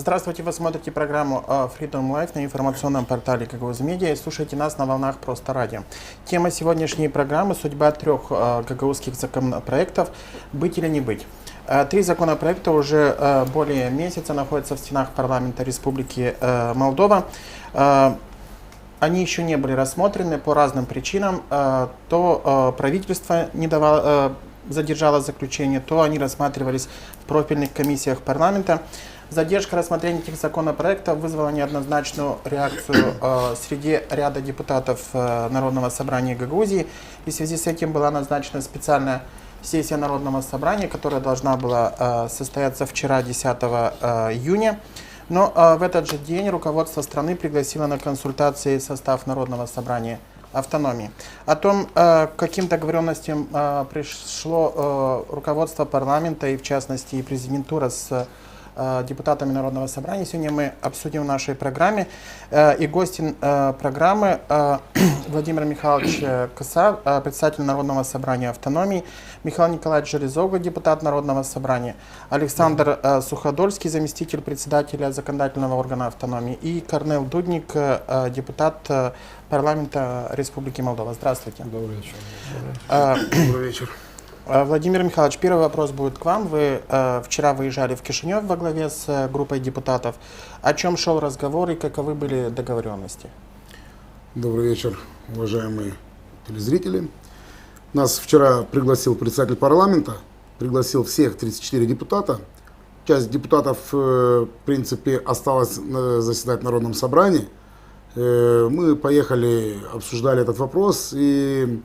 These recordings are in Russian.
Здравствуйте, вы смотрите программу Freedom Life на информационном портале Gagauzy Media и слушайте нас на волнах Просто Радио. Тема сегодняшней программы — судьба трех гагаузских законопроектов «Быть или не быть». Три законопроекта уже более месяца находятся в стенах парламента Республики Молдова. Они еще не были рассмотрены по разным причинам. То правительство не давало, задержало заключение, то они рассматривались в профильных комиссиях парламента. Задержка рассмотрения этих законопроектов вызвала неоднозначную реакцию среди ряда депутатов Народного собрания Гагаузии. И в связи с этим была назначена специальная сессия Народного собрания, которая должна была состояться вчера, 10 июня. Но в этот же день руководство страны пригласило на консультации состав Народного собрания автономии. О том, к каким договоренностям пришло руководство парламента и, в частности, и президентура с депутатами Народного собрания, сегодня мы обсудим в нашей программе. И гостем программы Владимир Михайлович Коса, председатель Народного собрания автономии, Михаил Николаевич Железовый, депутат Народного собрания, Александр Суходольский, заместитель председателя законодательного органа автономии, и Корнел Дудник, депутат парламента Республики Молдова. Здравствуйте. Добрый вечер. Добрый вечер. Владимир Михайлович, первый вопрос будет к вам. Вы вчера выезжали в Кишинев во главе с группой депутатов. О чем шел разговор и каковы были договоренности? Добрый вечер, уважаемые телезрители. Нас вчера пригласил председатель парламента, пригласил всех 34 депутата. Часть депутатов, в принципе, осталась заседать в Народном собрании. Мы поехали, обсуждали этот вопрос и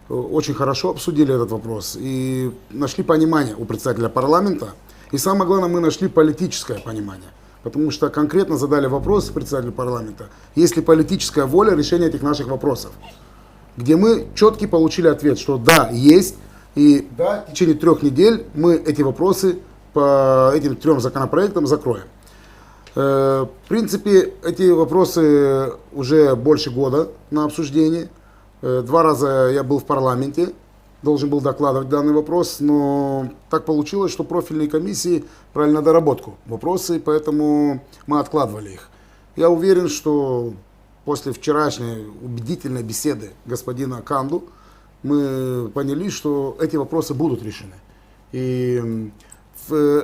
очень хорошо обсудили этот вопрос и нашли понимание у председателя парламента. И самое главное, мы нашли политическое понимание. Потому что конкретно задали вопрос председателю парламента, есть ли политическая воля решения этих наших вопросов. Где мы четко получили ответ, что да, есть. И да, в течение 3 недель мы эти вопросы по этим 3 законопроектам закроем. В принципе, эти вопросы уже больше года на обсуждении. 2 раза я был в парламенте, должен был докладывать данный вопрос, но так получилось, что профильные комиссии брали на доработку вопросы, поэтому мы откладывали их. Я уверен, что после вчерашней убедительной беседы господина Канду мы поняли, что эти вопросы будут решены. И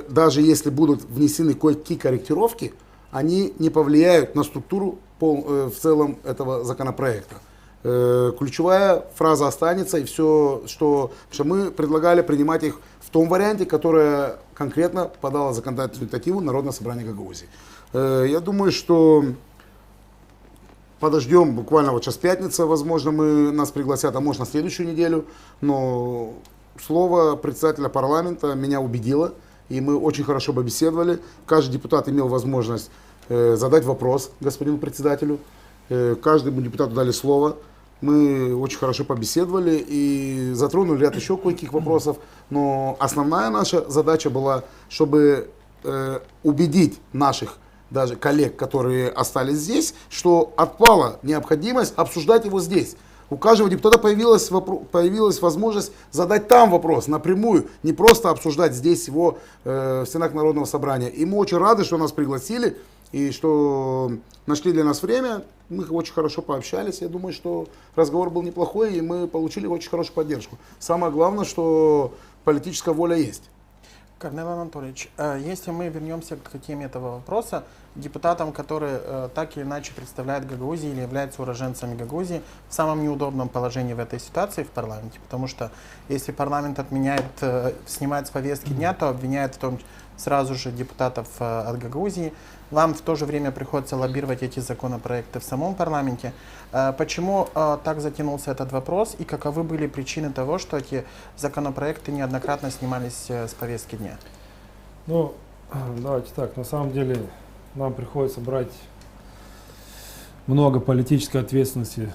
даже если будут внесены кое-какие корректировки, они не повлияют на структуру в целом этого законопроекта. Ключевая фраза останется, и все, что мы предлагали принимать их в том варианте, которое конкретно подало законодательную инициативу Народное собрание Гагаузии. Я думаю, что подождем буквально вот сейчас пятница, возможно, нас пригласят, а может на следующую неделю, но слово председателя парламента меня убедило, и мы очень хорошо побеседовали. Каждый депутат имел возможность задать вопрос господину председателю, каждому депутату дали слово. Мы очень хорошо побеседовали и затронули ряд еще кое-каких вопросов, но основная наша задача была, чтобы убедить наших даже коллег, которые остались здесь, что отпала необходимость обсуждать его здесь. У каждого депутата появилась возможность задать там вопрос напрямую, не просто обсуждать здесь его в стенах Народного собрания. И мы очень рады, что нас пригласили и что нашли для нас время. Мы очень хорошо пообщались. Я думаю, что разговор был неплохой, и мы получили очень хорошую поддержку. Самое главное, что политическая воля есть. Корнел Анатольевич, если мы вернемся к теме этого вопроса, депутатам, которые так или иначе представляют Гагаузию или являются уроженцами Гагаузии, в самом неудобном положении в этой ситуации в парламенте, потому что если парламент снимает с повестки дня, то обвиняет в том сразу же депутатов от Гагаузии. Вам в то же время приходится лоббировать эти законопроекты в самом парламенте. Почему так затянулся этот вопрос и каковы были причины того, что эти законопроекты неоднократно снимались с повестки дня? Ну, давайте так, на самом деле нам приходится брать много политической ответственности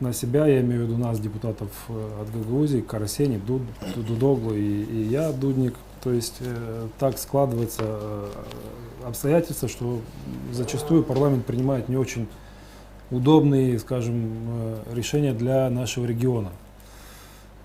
на себя, я имею в виду нас, депутатов от Гагаузии, Карасени, Дудоглу и я, Дудник. То есть так складывается обстоятельства, что зачастую парламент принимает не очень удобные, скажем, решения для нашего региона.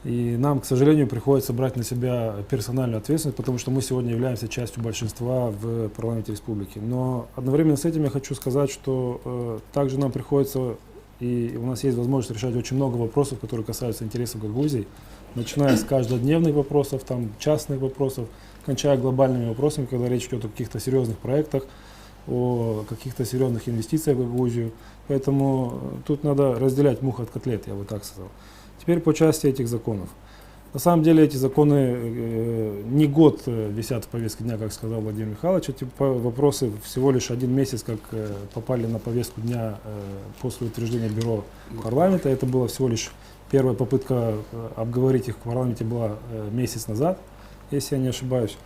И нам, к сожалению, приходится брать на себя персональную ответственность, потому что мы сегодня являемся частью большинства в парламенте республики. Но одновременно с этим я хочу сказать, что также нам приходится, и у нас есть возможность решать очень много вопросов, которые касаются интересов Гагаузии, начиная с каждодневных вопросов, там, частных вопросов, кончая глобальными вопросами, когда речь идет о каких-то серьезных проектах, о каких-то серьезных инвестициях в Гагаузию. Поэтому тут надо разделять мух от котлет, я бы так сказал. Теперь по части этих законов. На самом деле эти законы не год висят в повестке дня, как сказал Владимир Михайлович. Эти вопросы всего лишь 1 месяц, как попали на повестку дня после утверждения бюро парламента. Это была всего лишь первая попытка обговорить их в парламенте была месяц назад, если я не ошибаюсь.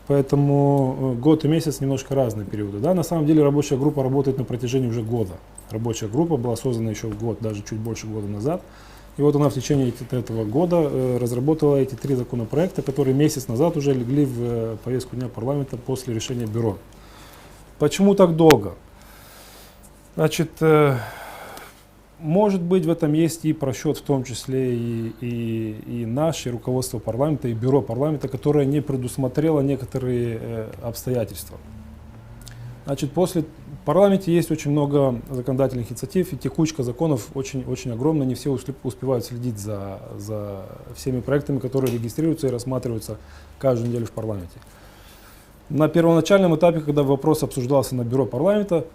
Поэтому год и месяц немножко разные периоды. Да? На самом деле рабочая группа работает на протяжении уже года. Рабочая группа была создана еще год, даже чуть больше года назад. И вот она в течение этого года разработала эти 3 законопроекта, которые месяц назад уже легли в повестку дня парламента после решения бюро. Почему так долго? Значит, может быть, в этом есть и просчет, в том числе и наше руководство парламента, и бюро парламента, которое не предусмотрело некоторые обстоятельства. Значит, в парламенте есть очень много законодательных инициатив, и текучка законов очень огромная, не все успевают следить за всеми проектами, которые регистрируются и рассматриваются каждую неделю в парламенте. На первоначальном этапе, когда вопрос обсуждался на бюро парламента,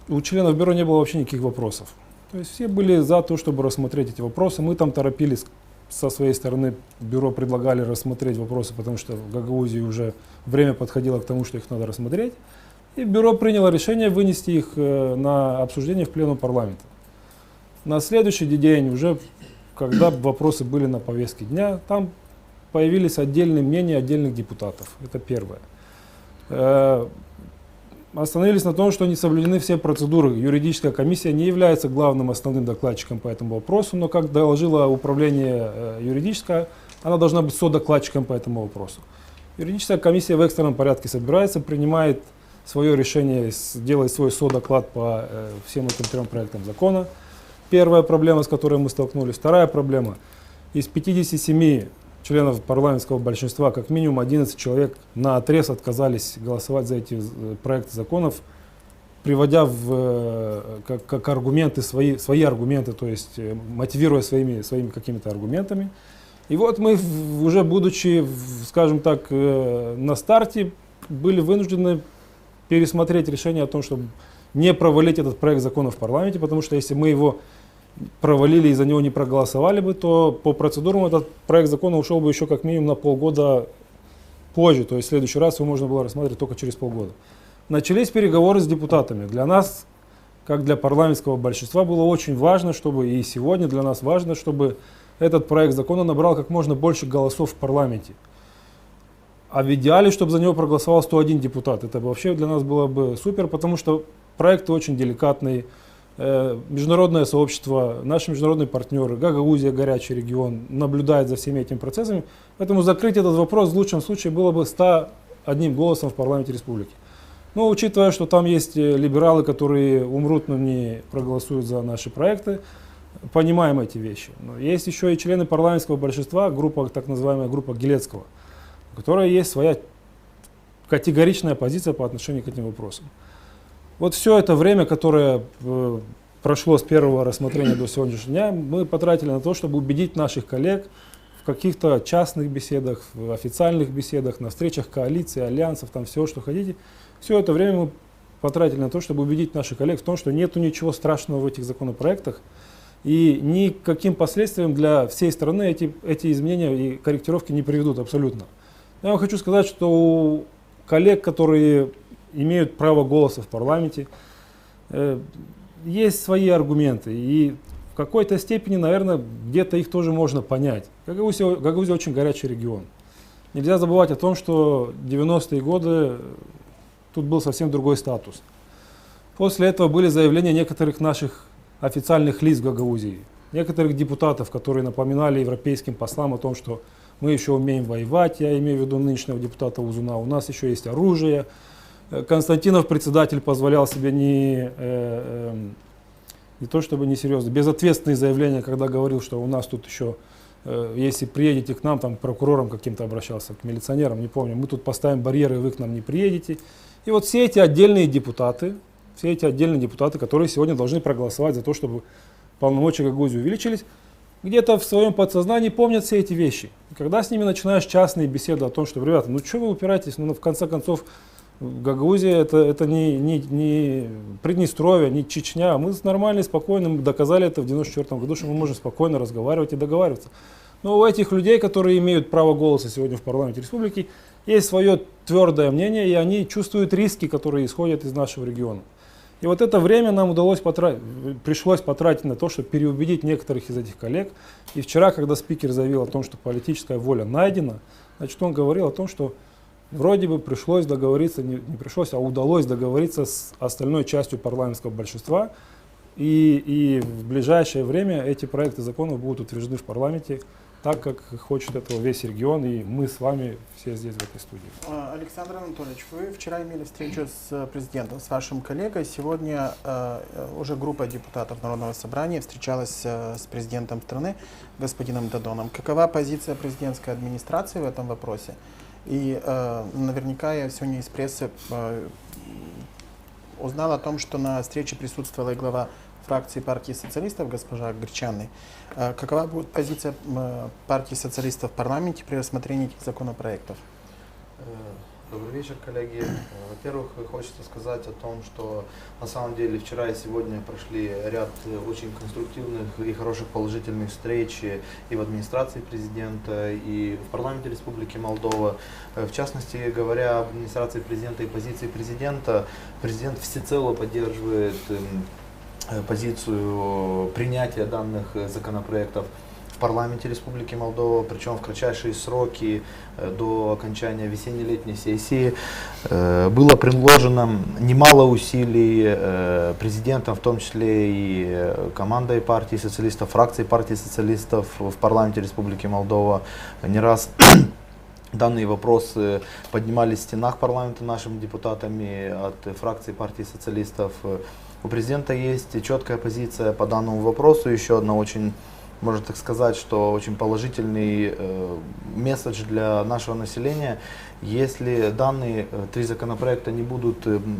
у членов бюро не было вообще никаких вопросов. То есть все были за то, чтобы рассмотреть эти вопросы. Мы там торопились со своей стороны, бюро предлагали рассмотреть вопросы, потому что в Гагаузии уже время подходило к тому, что их надо рассмотреть. И бюро приняло решение вынести их на обсуждение в пленум парламента. На следующий день, уже когда вопросы были на повестке дня, там появились отдельные мнения отдельных депутатов. Это первое. Остановились на том, что не соблюдены все процедуры. Юридическая комиссия не является главным основным докладчиком по этому вопросу, но, как доложило управление юридическое, она должна быть содокладчиком по этому вопросу. Юридическая комиссия в экстренном порядке собирается, принимает свое решение, делает свой содоклад по всем этим 3 проектам закона. Первая проблема, с которой мы столкнулись. Вторая проблема. Из 57 членов парламентского большинства, как минимум 11 человек наотрез отказались голосовать за эти проекты законов, приводя как аргументы свои аргументы, то есть мотивируя своими какими-то аргументами. И вот мы, уже будучи, скажем так, на старте, были вынуждены пересмотреть решение о том, чтобы не провалить этот проект закона в парламенте, потому что если мы его провалили и за него не проголосовали бы, то по процедурам этот проект закона ушел бы еще как минимум на полгода позже, то есть в следующий раз его можно было рассматривать только через полгода. Начались переговоры с депутатами. Для нас, как для парламентского большинства, было очень важно, чтобы, и сегодня для нас важно, чтобы этот проект закона набрал как можно больше голосов в парламенте. А в идеале, чтобы за него проголосовал 101 депутат. Это вообще для нас было бы супер, потому что проект очень деликатный. Международное сообщество, наши международные партнеры, Гагаузия, горячий регион, наблюдает за всеми этими процессами. Поэтому закрыть этот вопрос в лучшем случае было бы 101 голосом в парламенте республики. Но учитывая, что там есть либералы, которые умрут, но не проголосуют за наши проекты, понимаем эти вещи. Но есть еще и члены парламентского большинства, группа, так называемая группа Гилецкого, у которой есть своя категоричная позиция по отношению к этим вопросам. Вот все это время, которое прошло с первого рассмотрения до сегодняшнего дня, мы потратили на то, чтобы убедить наших коллег в каких-то частных беседах, в официальных беседах, на встречах коалиции, альянсов, там все, что хотите. Все это время мы потратили на то, чтобы убедить наших коллег в том, что нету ничего страшного в этих законопроектах, и никаким последствиям для всей страны эти изменения и корректировки не приведут абсолютно. Я вам хочу сказать, что у коллег, которые имеют право голоса в парламенте, есть свои аргументы, и в какой-то степени, наверное, где-то их тоже можно понять. Гагаузия очень горячий регион. Нельзя забывать о том, что 90-е годы тут был совсем другой статус. После этого были заявления некоторых наших официальных лиц в Гагаузии, некоторых депутатов, которые напоминали европейским послам о том, что мы еще умеем воевать, я имею в виду нынешнего депутата Узуна, у нас еще есть оружие. Константинов, председатель, позволял себе не то чтобы несерьезно, безответственные заявления, когда говорил, что у нас тут еще если приедете к нам, там, к прокурорам каким-то обращался, к милиционерам, не помню, мы тут поставим барьеры, вы к нам не приедете. И вот все эти отдельные депутаты, которые сегодня должны проголосовать за то, чтобы полномочия Гагаузии увеличились, где-то в своем подсознании помнят все эти вещи. И когда с ними начинаешь частные беседы о том, что, ребята, ну что вы упираетесь, ну в конце концов, Гагаузия это не Приднестровье, не Чечня. Мы нормально, спокойно, мы доказали это в 1994 году, что мы можем спокойно разговаривать и договариваться. Но у этих людей, которые имеют право голоса сегодня в парламенте республики, есть свое твердое мнение, и они чувствуют риски, которые исходят из нашего региона. И вот это время нам пришлось потратить на то, чтобы переубедить некоторых из этих коллег. И вчера, когда спикер заявил о том, что политическая воля найдена, значит, он говорил о том, что вроде бы пришлось договориться, не пришлось, а удалось договориться с остальной частью парламентского большинства. И в ближайшее время эти проекты законов будут утверждены в парламенте так, как хочет этого весь регион, и мы с вами все здесь, в этой студии. Александр Анатольевич, вы вчера имели встречу с президентом, с вашим коллегой. Сегодня уже группа депутатов Народного собрания встречалась с президентом страны, господином Додоном. Какова позиция президентской администрации в этом вопросе? И наверняка я сегодня из прессы узнал о том, что на встрече присутствовала и глава фракции партии социалистов госпожа Гречанный. Какова будет позиция партии социалистов в парламенте при рассмотрении этих законопроектов? Добрый вечер, коллеги. Во-первых, хочется сказать о том, что на самом деле вчера и сегодня прошли ряд очень конструктивных и хороших положительных встреч и в администрации президента, и в парламенте Республики Молдова. В частности, говоря об администрации президента и позиции президента, президент всецело поддерживает позицию принятия данных законопроектов в парламенте Республики Молдова, причем в кратчайшие сроки до окончания весенне-летней сессии. Было приложено немало усилий президентом, в том числе и командой партии социалистов, фракцией партии социалистов в парламенте Республики Молдова. Не раз данные вопросы поднимались в стенах парламента нашими депутатами от фракции партии социалистов. У президента есть четкая позиция по данному вопросу. Еще одна очень, можно так сказать, что очень положительный месседж для нашего населения. Если данные три законопроекта не будут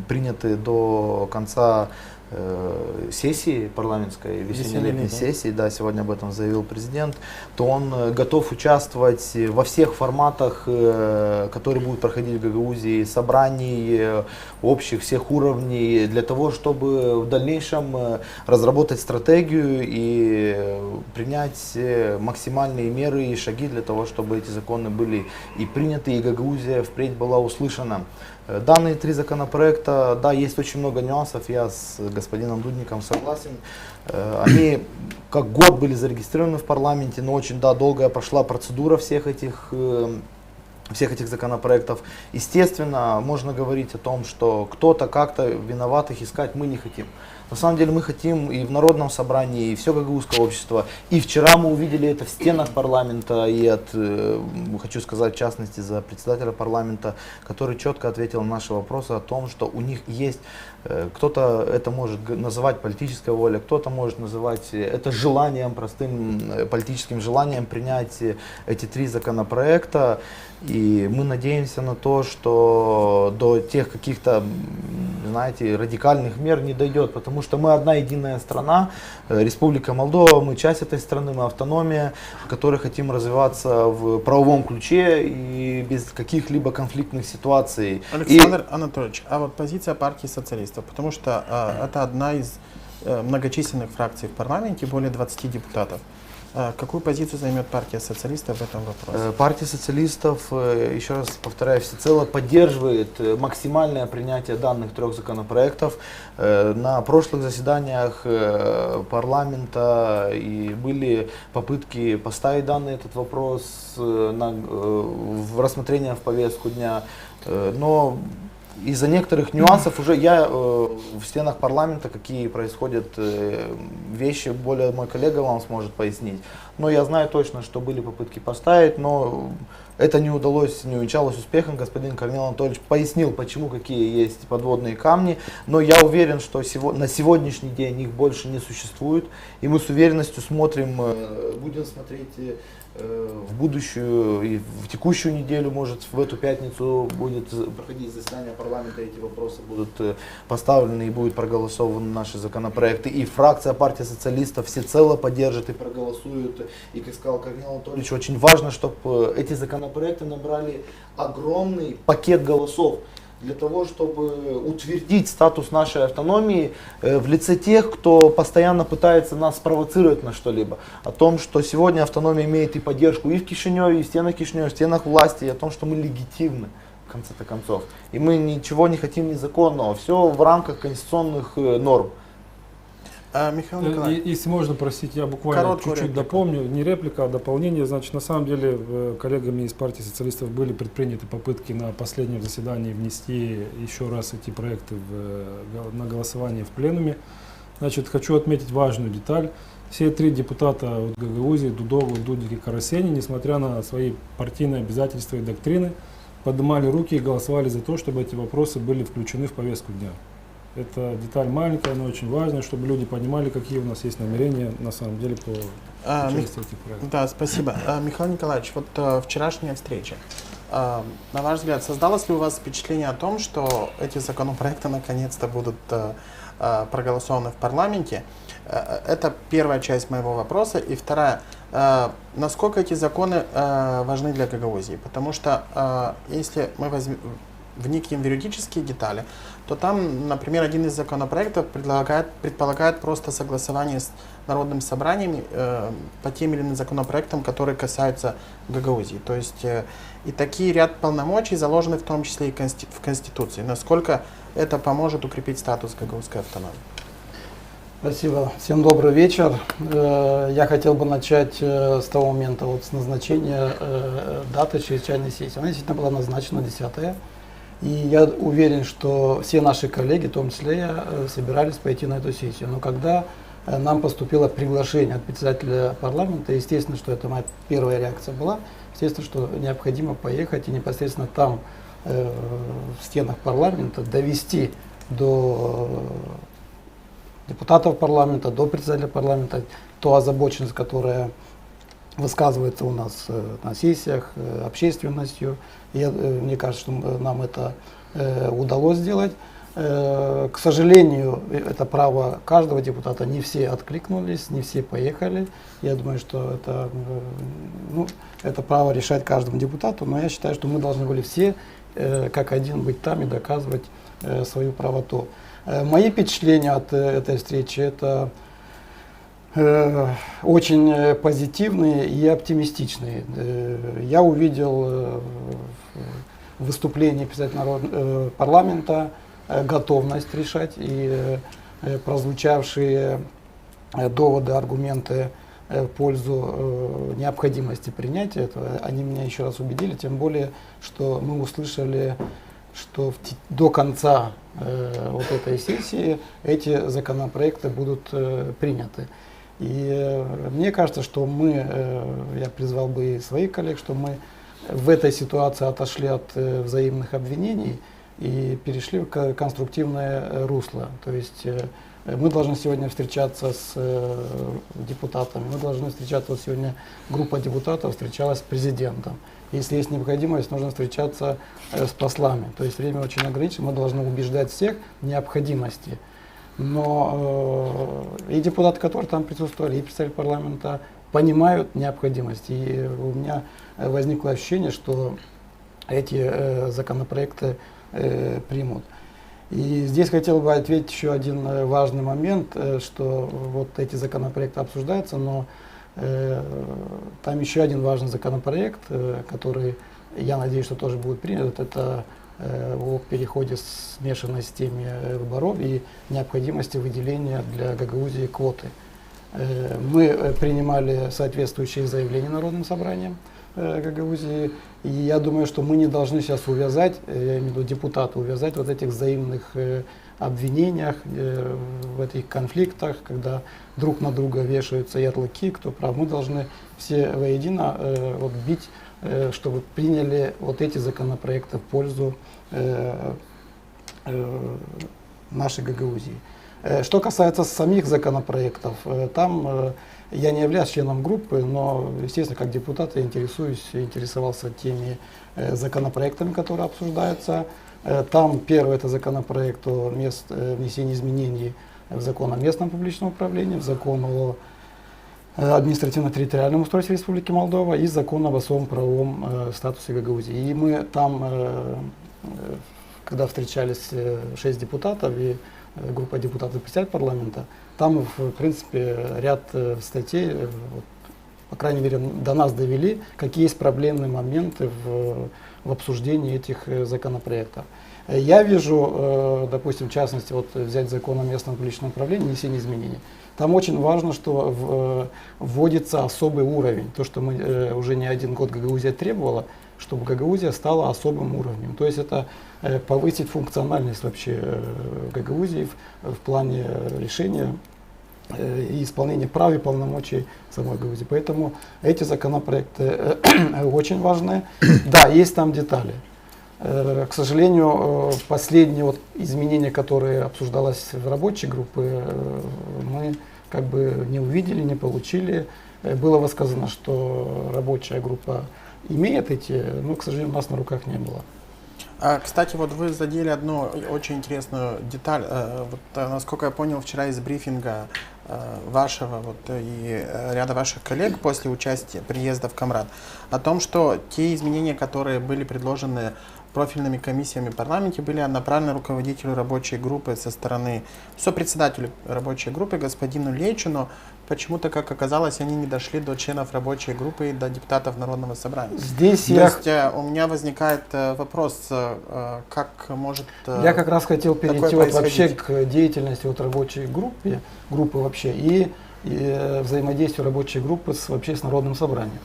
приняты до конца сессии парламентской, весенне-летней сессии, да, сегодня об этом заявил президент, то он готов участвовать во всех форматах, которые будут проходить в Гагаузии, собраний общих всех уровней, для того, чтобы в дальнейшем разработать стратегию и принять максимальные меры и шаги для того, чтобы эти законы были и приняты, и Гагаузия впредь была услышана. Данные три законопроекта, да, есть очень много нюансов, я с господином Дудником согласен. Они как год были зарегистрированы в парламенте, но очень, да, долгая прошла процедура всех этих законопроектов. Естественно, можно говорить о том, что кто-то как-то виноватых искать мы не хотим. На самом деле мы хотим и в Народном собрании, и все гагаузское общество. И вчера мы увидели это в стенах парламента, и хочу сказать в частности за председателя парламента, который четко ответил на наши вопросы о том, что у них есть, кто-то это может называть политической волей, кто-то может называть это желанием, простым политическим желанием принять эти три законопроекта. И мы надеемся на то, что до тех каких-то, знаете, радикальных мер не дойдет, потому что мы одна единая страна, Республика Молдова, мы часть этой страны, мы автономия, которой хотим развиваться в правовом ключе и без каких-либо конфликтных ситуаций. Александр Анатольевич, а вот позиция партии социалистов, потому что это одна из многочисленных фракций в парламенте, более 20 депутатов. Какую позицию займет партия социалистов в этом вопросе? Партия социалистов, еще раз повторяю, всецело поддерживает максимальное принятие данных трех законопроектов. На прошлых заседаниях парламента и были попытки поставить данный этот вопрос в рассмотрение в повестку дня, но из-за некоторых нюансов уже я в стенах парламента, какие происходят вещи, более мой коллега вам сможет пояснить. Но я знаю точно, что были попытки поставить, но Это не удалось, не увенчалось успехом. Господин Корнел Анатольевич пояснил, почему, какие есть подводные камни. Но я уверен, что на сегодняшний день их больше не существует. И мы с уверенностью будем смотреть в будущую и в текущую неделю, может, в эту пятницу будет проходить заседание парламента, эти вопросы будут поставлены и будут проголосованы наши законопроекты. И фракция партии социалистов всецело поддержит и проголосует. И, как сказал Корнел Анатольевич, очень важно, чтобы эти законопроекты набрали огромный пакет голосов для того, чтобы утвердить статус нашей автономии в лице тех, кто постоянно пытается нас спровоцировать на что-либо. О том, что сегодня автономия имеет и поддержку и в Кишиневе, и в стенах Кишинева, и в стенах власти, и о том, что мы легитимны в конце-то концов. И мы ничего не хотим незаконного, все в рамках конституционных норм. Михаил Николаевич. Если можно, простите, я буквально Короткую чуть-чуть реплику. дополню. Не реплика, а дополнение. Значит, на самом деле, коллегами из партии социалистов были предприняты попытки на последнем заседании внести еще раз эти проекты на голосование в пленуме. Значит, хочу отметить важную деталь. Все три депутата от Гагаузии, Дудоглу, Дудник и Карасени, несмотря на свои партийные обязательства и доктрины, поднимали руки и голосовали за то, чтобы эти вопросы были включены в повестку дня. Это деталь маленькая, но очень важная, чтобы люди понимали, какие у нас есть намерения на самом деле по участию в этих проектах. Да, спасибо. Михаил Николаевич, вот вчерашняя встреча. На ваш взгляд, создалось ли у вас впечатление о том, что эти законопроекты наконец-то будут проголосованы в парламенте? Это первая часть моего вопроса. И вторая, насколько эти законы важны для Гагаузии? Потому что если мы вникнем в юридические детали, то там, например, один из законопроектов предполагает просто согласование с народным собранием по тем или иным законопроектам, которые касаются Гагаузии. То есть и такие ряд полномочий заложены в том числе и в Конституции. Насколько это поможет укрепить статус гагаузской автономии? Спасибо. Всем добрый вечер. Я хотел бы начать с того момента, с назначения даты чрезвычайной сессии. Она действительно была назначена 10-е. И я уверен, что все наши коллеги, в том числе я, собирались пойти на эту сессию. Но когда нам поступило приглашение от председателя парламента, естественно, что это моя первая реакция была, естественно, что необходимо поехать и непосредственно там, в стенах парламента, довести до депутатов парламента, до председателя парламента ту озабоченность, которая высказывается у нас на сессиях, общественностью. Мне кажется, что нам это удалось сделать. К сожалению, это право каждого депутата. Не все откликнулись, не все поехали. Я думаю, что это право решать каждому депутату. Но я считаю, что мы должны были все как один быть там и доказывать свою правоту. Мои впечатления от этой встречи — это очень позитивные и оптимистичные. Я увидел в выступлении председателя парламента готовность решать, и прозвучавшие доводы, аргументы в пользу необходимости принятия этого, они меня еще раз убедили, тем более, что мы услышали, что до конца вот этой сессии эти законопроекты будут приняты. И мне кажется, что я призвал бы и своих коллег, что мы в этой ситуации отошли от взаимных обвинений и перешли в конструктивное русло. То есть мы должны сегодня встречаться с депутатами, мы должны встречаться, сегодня группа депутатов встречалась с президентом. Если есть необходимость, нужно встречаться с послами. То есть время очень ограничено, мы должны убеждать всех в необходимости. Но и депутаты, которые там присутствовали, и представители парламента понимают необходимость. И у меня возникло ощущение, что эти законопроекты примут. И здесь хотел бы ответить еще один важный момент, что вот эти законопроекты обсуждаются, но там еще один важный законопроект, который, я надеюсь, что тоже будет принят, это о переходе с смешанной системе выборов и необходимости выделения для Гагаузии квоты. Мы принимали соответствующие заявления Народным собранием Гагаузии, и я думаю, что мы не должны сейчас увязать, я имею в виду депутаты, увязать вот этих взаимных обвинениях, в этих конфликтах, когда друг на друга вешаются ярлыки, кто прав. Мы должны все воедино вот бить, чтобы приняли вот эти законопроекты в пользу нашей Гагаузии. Что касается самих законопроектов, там я не являюсь членом группы, но, естественно, как депутат я интересовался теми законопроектами, которые обсуждаются. Там первый это законопроект о внесении изменений в закон о местном публичном управлении, в закон о административно-территориальном устройстве Республики Молдова и закон об особом правовом статусе Гагаузии. И мы там, когда встречались 6 депутатов и группа депутатов председателя парламента, там, в принципе, ряд статей, по крайней мере, до нас довели, какие есть проблемные моменты в обсуждении этих законопроектов. Я вижу, допустим, в частности, вот взять закон о местном публичном управлении, внесение изменений. Там очень важно, что вводится особый уровень. То, что мы уже не один год Гагаузия требовала, чтобы Гагаузия стала особым уровнем. То есть это повысить функциональность вообще Гагаузии в плане решения и исполнения прав и полномочий самой Гагаузии. Поэтому эти законопроекты очень важны. Да, есть там детали. К сожалению, последние вот изменения, которые обсуждалось в рабочей группе, мы как бы не увидели, не получили. Было высказано, что рабочая группа имеет эти, но, к сожалению, у нас на руках не было. Кстати, вот вы задели одну очень интересную деталь. Вот, насколько я понял, вчера из брифинга вашего вот, и ряда ваших коллег после участия, приезда в Камрад, о том, что те изменения, которые были предложены профильными комиссиями в парламенте, были направлены руководителю рабочей группы со стороны сопредседателя рабочей группы господину Лейчину. Почему-то, как оказалось, они не дошли до членов рабочей группы и до депутатов Народного собрания. Здесь То есть у меня возникает вопрос, как может я как раз хотел перейти вот вообще происходить? к деятельности вот рабочей группы вообще и взаимодействию рабочей группы вообще с Народным собранием.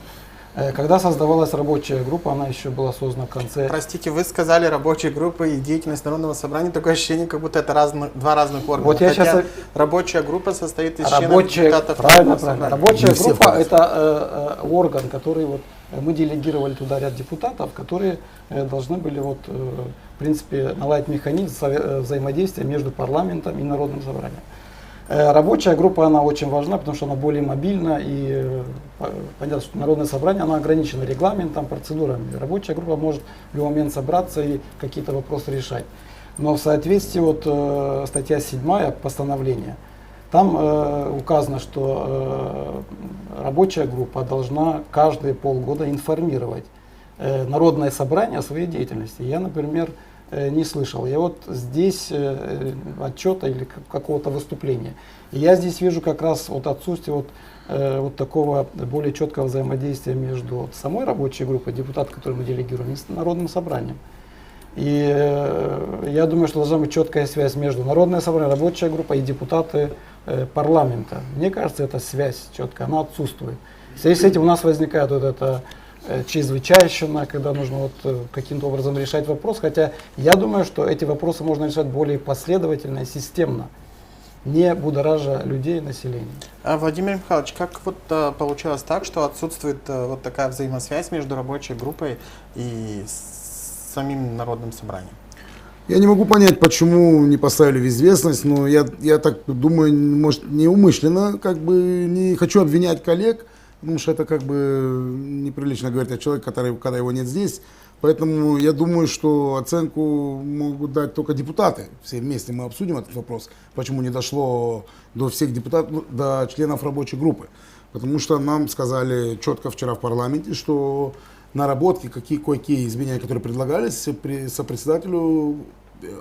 Когда создавалась рабочая группа, она еще была создана в конце... Простите, вы сказали рабочая группа и деятельность Народного собрания, такое ощущение, как будто это два разных органа. Вот я Хотя сейчас... рабочая группа состоит из членов депутатов правильно. Народного собрания. Рабочая группа это орган, который вот мы делегировали туда ряд депутатов, которые должны были вот, в принципе, наладить механизм взаимодействия между парламентом и Народным собранием. Рабочая группа, она очень важна, потому что она более мобильна, и понятно, что Народное собрание, оно ограничено регламентом, процедурами. Рабочая группа может в любой момент собраться и какие-то вопросы решать. Но в соответствии, вот статья 7 постановления, там указано, что рабочая группа должна каждые полгода информировать Народное собрание о своей деятельности. Я, например, не слышал. Я вот здесь отчета или какого-то выступления. И я здесь вижу как раз вот отсутствие вот такого более четкого взаимодействия между самой рабочей группой, депутатов, которые мы делегируем, и с Народным собранием. И я думаю, что должна быть четкая связь между Народным собранием, рабочая группа и депутаты парламента. Мне кажется, эта связь четкая, она отсутствует. В связи с этим у нас возникает вот это чрезвычайщина, когда нужно вот каким-то образом решать вопрос, хотя я думаю, что эти вопросы можно решать более последовательно и системно, не будоража людей и населения. Владимир Михайлович, как вот получилось так, что отсутствует вот такая взаимосвязь между рабочей группой и самим Народным собранием? Я не могу понять, почему не поставили в известность, но я так думаю, может, неумышленно, как бы не хочу обвинять коллег, потому что это как бы неприлично говорить о человеке, когда его нет здесь. Поэтому я думаю, что оценку могут дать только депутаты. Все вместе мы обсудим этот вопрос, почему не дошло до всех депутатов, до членов рабочей группы. Потому что нам сказали четко вчера в парламенте, что наработки, кое-какие изменения, которые предлагались, сопредседателю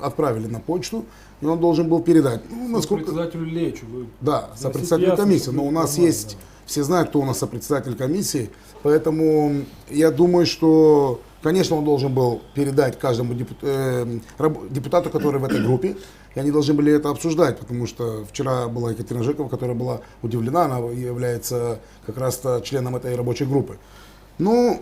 отправили на почту, и он должен был передать. Ну, насколько... Председателю Лечу. Да, сопредседателю комиссии. Но у нас есть, да. Все знают, кто у нас сопредседатель комиссии, поэтому я думаю, что, конечно, он должен был передать каждому депутату, который в этой группе, и они должны были это обсуждать, потому что вчера была Екатерина Жекова, которая была удивлена, она является как раз членом этой рабочей группы. Ну,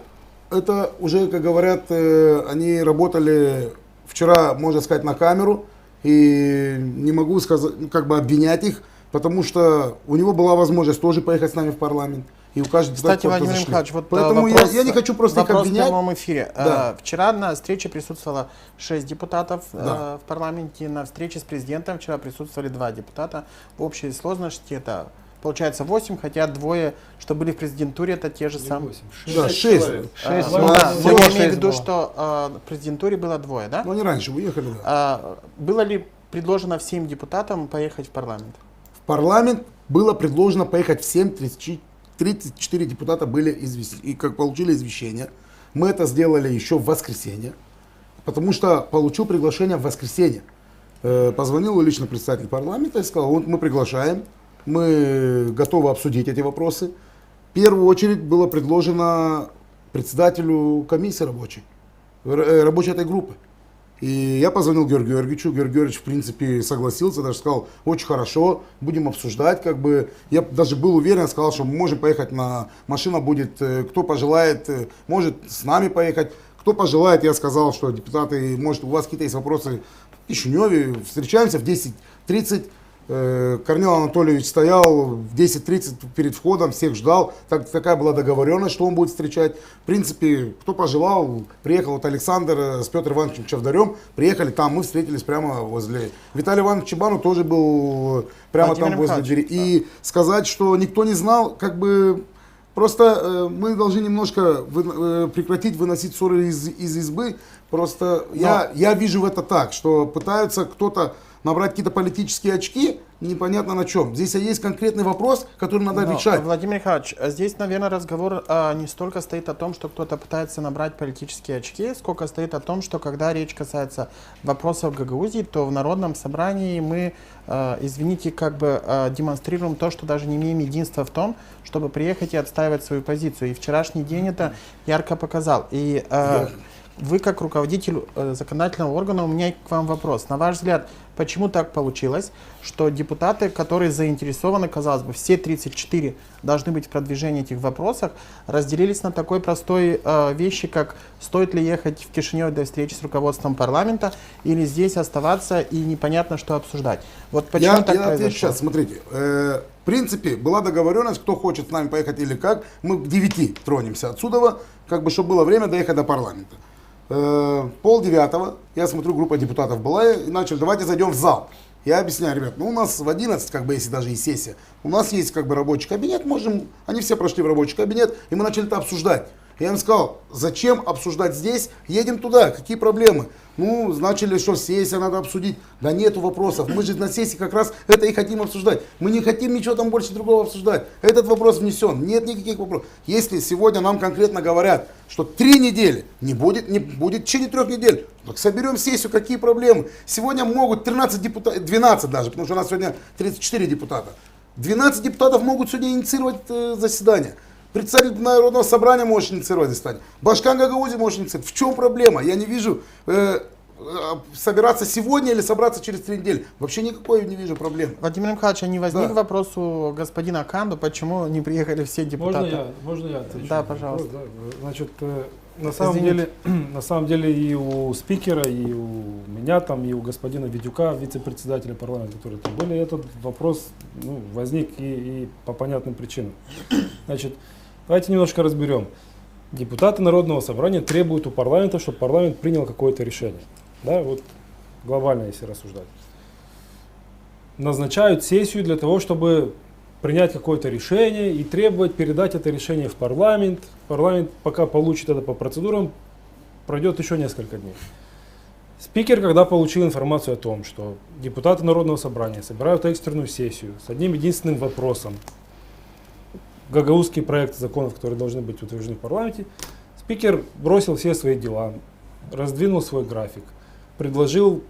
это уже, как говорят, они работали вчера, можно сказать, на камеру, И не могу сказать, ну, как бы обвинять их, потому что у него была возможность тоже поехать с нами в парламент. И у каждого Кстати, депутата Владимир зашли. Михайлович, вот Поэтому вопрос, я не хочу просто их вопрос в обвинять. прямом эфире. Да. Вчера на встрече присутствовало 6 депутатов Да. в парламенте, на встрече с президентом вчера присутствовали 2 депутата. В общей сложности это получается 8, хотя двое, что были в президентуре, это те же самые. Да, 6. Шесть, Ну ну, да, всего но я шесть имею в виду, было. что в президентуре было 2, да? Ну, они раньше уехали, да. Было ли предложено всем депутатам поехать в парламент? В парламент было предложено поехать всем, 34 депутата были и как получили извещение. Мы это сделали еще в воскресенье, потому что получил приглашение в воскресенье. Позвонил лично представитель парламента и сказал, вот мы приглашаем, мы готовы обсудить эти вопросы. В первую очередь было предложено председателю комиссии рабочей этой группы. И я позвонил Георгию Георгиевичу. Георгий Георгиевич, в принципе, согласился, даже сказал, очень хорошо, будем обсуждать. Как бы. Я даже был уверен, сказал, что мы можем поехать машина будет, кто пожелает, может с нами поехать. Кто пожелает, я сказал, что депутаты, может, у вас какие-то есть вопросы в Кишиневе, встречаемся в 10:30. Корнел Анатольевич стоял в 10:30 перед входом, всех ждал. Такая была договоренность, что он будет встречать. В принципе, кто пожелал, приехал вот Александр с Петром Ивановичем Чавдарем, приехали там, мы встретились прямо возле. Виталий Иванович Чебану тоже был прямо Владимир там возле Михайлович, двери. И сказать, что никто не знал, как бы просто мы должны немножко прекратить выносить ссоры из избы. Просто я вижу это так, что пытаются кто-то набрать какие-то политические очки, непонятно на чем. Здесь есть конкретный вопрос, который надо решать. Владимир Михайлович, здесь, наверное, разговор не столько стоит о том, что кто-то пытается набрать политические очки, сколько стоит о том, что когда речь касается вопросов Гагаузии, то в Народном собрании мы, извините, как бы демонстрируем то, что даже не имеем единства в том, чтобы приехать и отстаивать свою позицию. И вчерашний день это ярко показал. И вы, как руководитель законодательного органа, у меня к вам вопрос. На ваш взгляд, почему так получилось, что депутаты, которые заинтересованы, казалось бы, все 34 должны быть в продвижении этих вопросов, разделились на такой простой вещи, как стоит ли ехать в Кишинев для встречи с руководством парламента или здесь оставаться и непонятно, что обсуждать. Вот почему так я отвечу произошло? сейчас, смотрите. В принципе, была договоренность, кто хочет с нами поехать или как. Мы к 9 тронемся отсюда, как бы, чтобы было время доехать до парламента. 8:30 я смотрю, группа депутатов была, и начали, давайте зайдем в зал. Я объясняю, ребят, ну у нас в 11, как бы, если даже и сессия, у нас есть как бы рабочий кабинет, они все прошли в рабочий кабинет, и мы начали это обсуждать. Я им сказал, зачем обсуждать здесь, едем туда, какие проблемы? Ну, начали, что сессия надо обсудить. Да нету вопросов, мы же на сессии как раз это и хотим обсуждать. Мы не хотим ничего там больше другого обсуждать. Этот вопрос внесен, нет никаких вопросов. Если сегодня нам конкретно говорят, что 3 недели, не будет в течение 3 недель, так соберем сессию, какие проблемы? Сегодня могут 13 депутатов, 12 даже, потому что у нас сегодня 34 депутата. 12 депутатов могут сегодня инициировать заседание. Председатель Народного собрания может инициировать заседание. Башкан Гагаузии может инициировать. В чем проблема? Я не вижу собираться сегодня или собраться через 3 недели. Вообще никакой не вижу проблемы. Владимир Михайлович, а не возник вопрос у господина Канду, почему не приехали все депутаты? Можно я отвечу? Да, пожалуйста. Да. Значит, на самом деле и у спикера, и у меня там, и у господина Витюка, вице-председателя парламента, которые там были, этот вопрос возник и по понятным причинам. Значит, давайте немножко разберем. Депутаты Народного собрания требуют у парламента, чтобы парламент принял какое-то решение. Да, вот глобально, если рассуждать. Назначают сессию для того, чтобы принять какое-то решение и требовать передать это решение в парламент. Парламент, пока получит это по процедурам, пройдет еще несколько дней. Спикер, когда получил информацию о том, что депутаты Народного собрания собирают экстренную сессию с одним единственным вопросом, гагаузские проекты законов, которые должны быть утверждены в парламенте, спикер бросил все свои дела, раздвинул свой график, предложил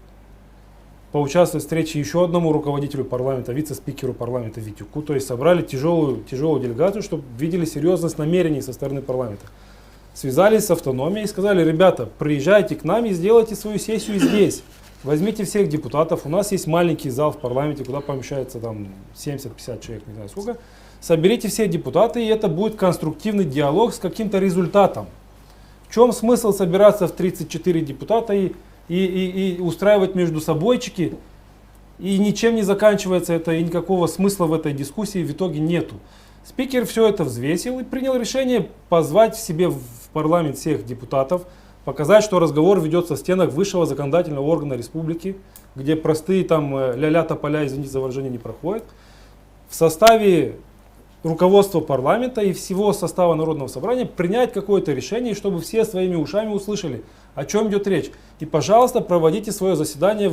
поучаствовать в встрече еще одному руководителю парламента, вице-спикеру парламента Витюку, то есть собрали тяжелую делегацию, чтобы видели серьезность намерений со стороны парламента. Связались с автономией и сказали, ребята, приезжайте к нам и сделайте свою сессию здесь. Возьмите всех депутатов, у нас есть маленький зал в парламенте, куда помещается там 70-50 человек, не знаю сколько. Соберите все депутаты, и это будет конструктивный диалог с каким-то результатом. В чем смысл собираться в 34 депутата и и устраивать между собойчики, и ничем не заканчивается это, и никакого смысла в этой дискуссии в итоге нету. Спикер все это взвесил и принял решение позвать себе в парламент всех депутатов, показать, что разговор ведется в стенах высшего законодательного органа республики, где простые там ля-ля тополя, извините за выражение, не проходят. В составе руководства парламента и всего состава Народного собрания принять какое-то решение, чтобы все своими ушами услышали, о чем идет речь. И, пожалуйста, проводите свое заседание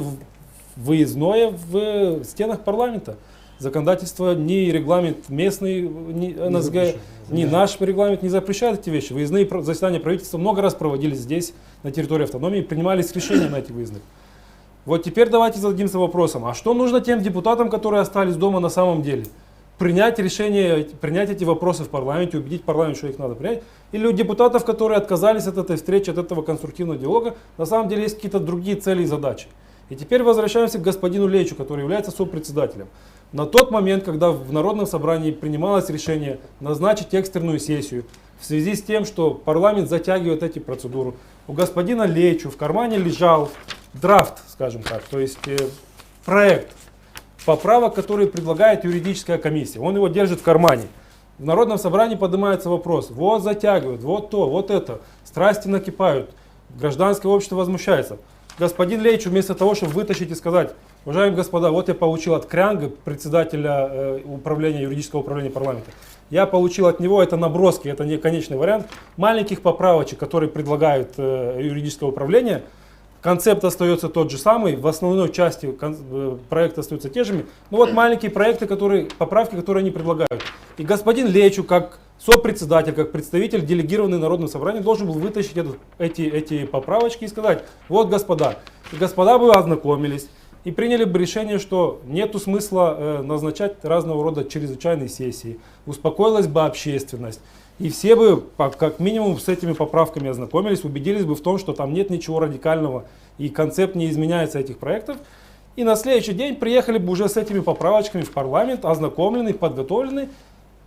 выездное в стенах парламента. Законодательство, ни регламент местный, ни НСГ, ни наш регламент не запрещает эти вещи. Выездные заседания правительства много раз проводились здесь, на территории автономии, принимались решения на этих выездных. Вот теперь давайте зададимся вопросом, а что нужно тем депутатам, которые остались дома на самом деле? Принять решение, принять эти вопросы в парламенте, убедить парламент, что их надо принять? Или у депутатов, которые отказались от этой встречи, от этого конструктивного диалога, на самом деле есть какие-то другие цели и задачи? И теперь возвращаемся к господину Лейчу, который является сопредседателем. На тот момент, когда в Народном собрании принималось решение назначить экстренную сессию, в связи с тем, что парламент затягивает эти процедуры, у господина Лейчу в кармане лежал драфт, скажем так, то есть проект поправок, которые предлагает юридическая комиссия. Он его держит в кармане. В Народном собрании поднимается вопрос, вот затягивают, вот то, вот это, страсти накипают, гражданское общество возмущается. Господин Лейч, вместо того, чтобы вытащить и сказать, уважаемые господа, вот я получил от Крянга, председателя юридического управления парламента, я получил от него, это наброски, это не конечный вариант, маленьких поправочек, которые предлагают юридическое управление. Концепт остается тот же самый, в основной части проекта остаются те же. Но вот маленькие проекты, поправки, которые они предлагают. И господин Лейчу, как сопредседатель, как представитель, делегированный Народным собранием, должен был вытащить эти поправочки и сказать, вот господа. И господа бы ознакомились и приняли бы решение, что нету смысла назначать разного рода чрезвычайные сессии. Успокоилась бы общественность. И все бы, как минимум, с этими поправками ознакомились, убедились бы в том, что там нет ничего радикального и концепт не изменяется этих проектов. И на следующий день приехали бы уже с этими поправочками в парламент, ознакомлены, подготовлены,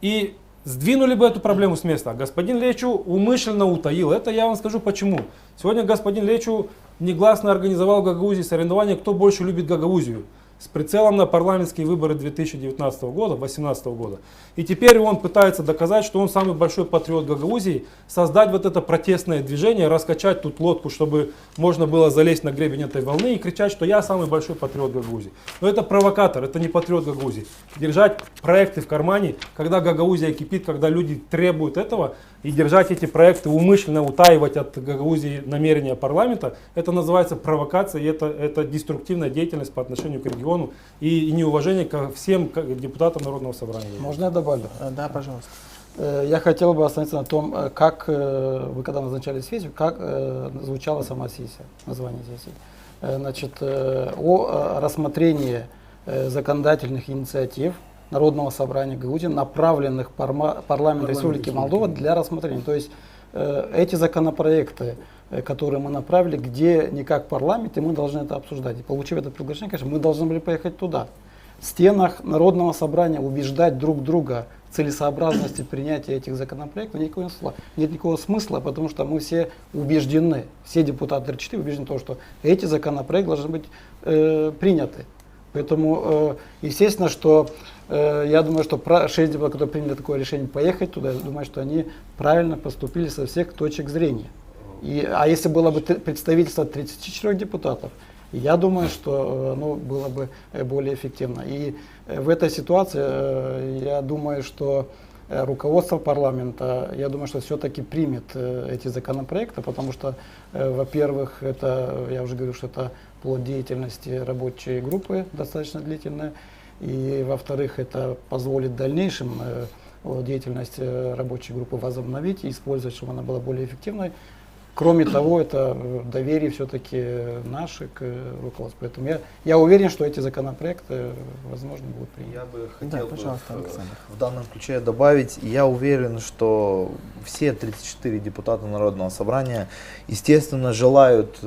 и сдвинули бы эту проблему с места. А господин Лейчу умышленно утаил. Это я вам скажу почему. Сегодня господин Лейчу негласно организовал в Гагаузии соревнования, кто больше любит Гагаузию, с прицелом на парламентские выборы 2019 года, 2018 года. И теперь он пытается доказать, что он самый большой патриот Гагаузии, создать вот это протестное движение, раскачать тут лодку, чтобы можно было залезть на гребень этой волны и кричать, что я самый большой патриот Гагаузии. Но это провокатор, это не патриот Гагаузии. Держать проекты в кармане, когда Гагаузия кипит, когда люди требуют этого, и держать эти проекты, умышленно утаивать от Гагаузии намерения парламента, это называется провокация, и это деструктивная деятельность по отношению к региону и неуважение ко всем депутатам Народного собрания. Можно я добавлю? Да, пожалуйста. Я хотел бы остановиться на том, как вы когда назначали сессию, как звучала сама сессия, название сессии. Значит, о рассмотрении законодательных инициатив Народного собрания Гагаузии, направленных парламенту Республики Молдова для рассмотрения. То есть эти законопроекты, которые мы направили, где не как парламент, и мы должны это обсуждать. И получив это приглашение, конечно, мы должны были поехать туда. В стенах Народного собрания убеждать друг друга в целесообразности принятия этих законопроектов нет никакого смысла, потому что мы все убеждены, все депутаты РЧТ убеждены в том, что эти законопроекты должны быть приняты. Поэтому, естественно, что я думаю, что 6 депутатов, которые приняли такое решение поехать туда, я думаю, что они правильно поступили со всех точек зрения. А если было бы представительство 34 депутатов, я думаю, что оно было бы более эффективно. И в этой ситуации я думаю, что руководство парламента, я думаю, что все-таки примет эти законопроекты, потому что, во-первых, это, я уже говорю, что это плод деятельности рабочей группы достаточно длительная, и, во-вторых, это позволит в дальнейшем деятельность рабочей группы возобновить и использовать, чтобы она была более эффективной. Кроме того, это доверие все-таки наше к руководству. Поэтому я уверен, что эти законопроекты, возможно, будут приняты. Я бы хотел в данном ключе добавить, я уверен, что все 34 депутата Народного собрания, естественно, желают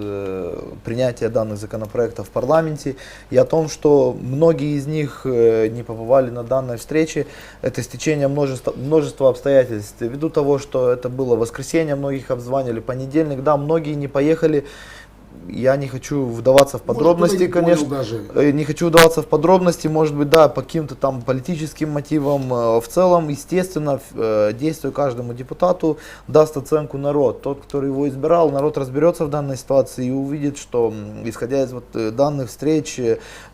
принятия данных законопроектов в парламенте. И о том, что многие из них не побывали на данной встрече, это стечение множества обстоятельств. Ввиду того, что это было воскресенье, многих обзванивали, понедельник, да, многие не поехали я не хочу вдаваться в подробности, Может, кто-то не понял конечно. даже. Не хочу вдаваться в подробности, может быть, да, по каким-то там политическим мотивам. В целом, естественно, действию каждому депутату даст оценку народ. Тот, который его избирал, народ разберется в данной ситуации и увидит, что, исходя из вот данных встреч,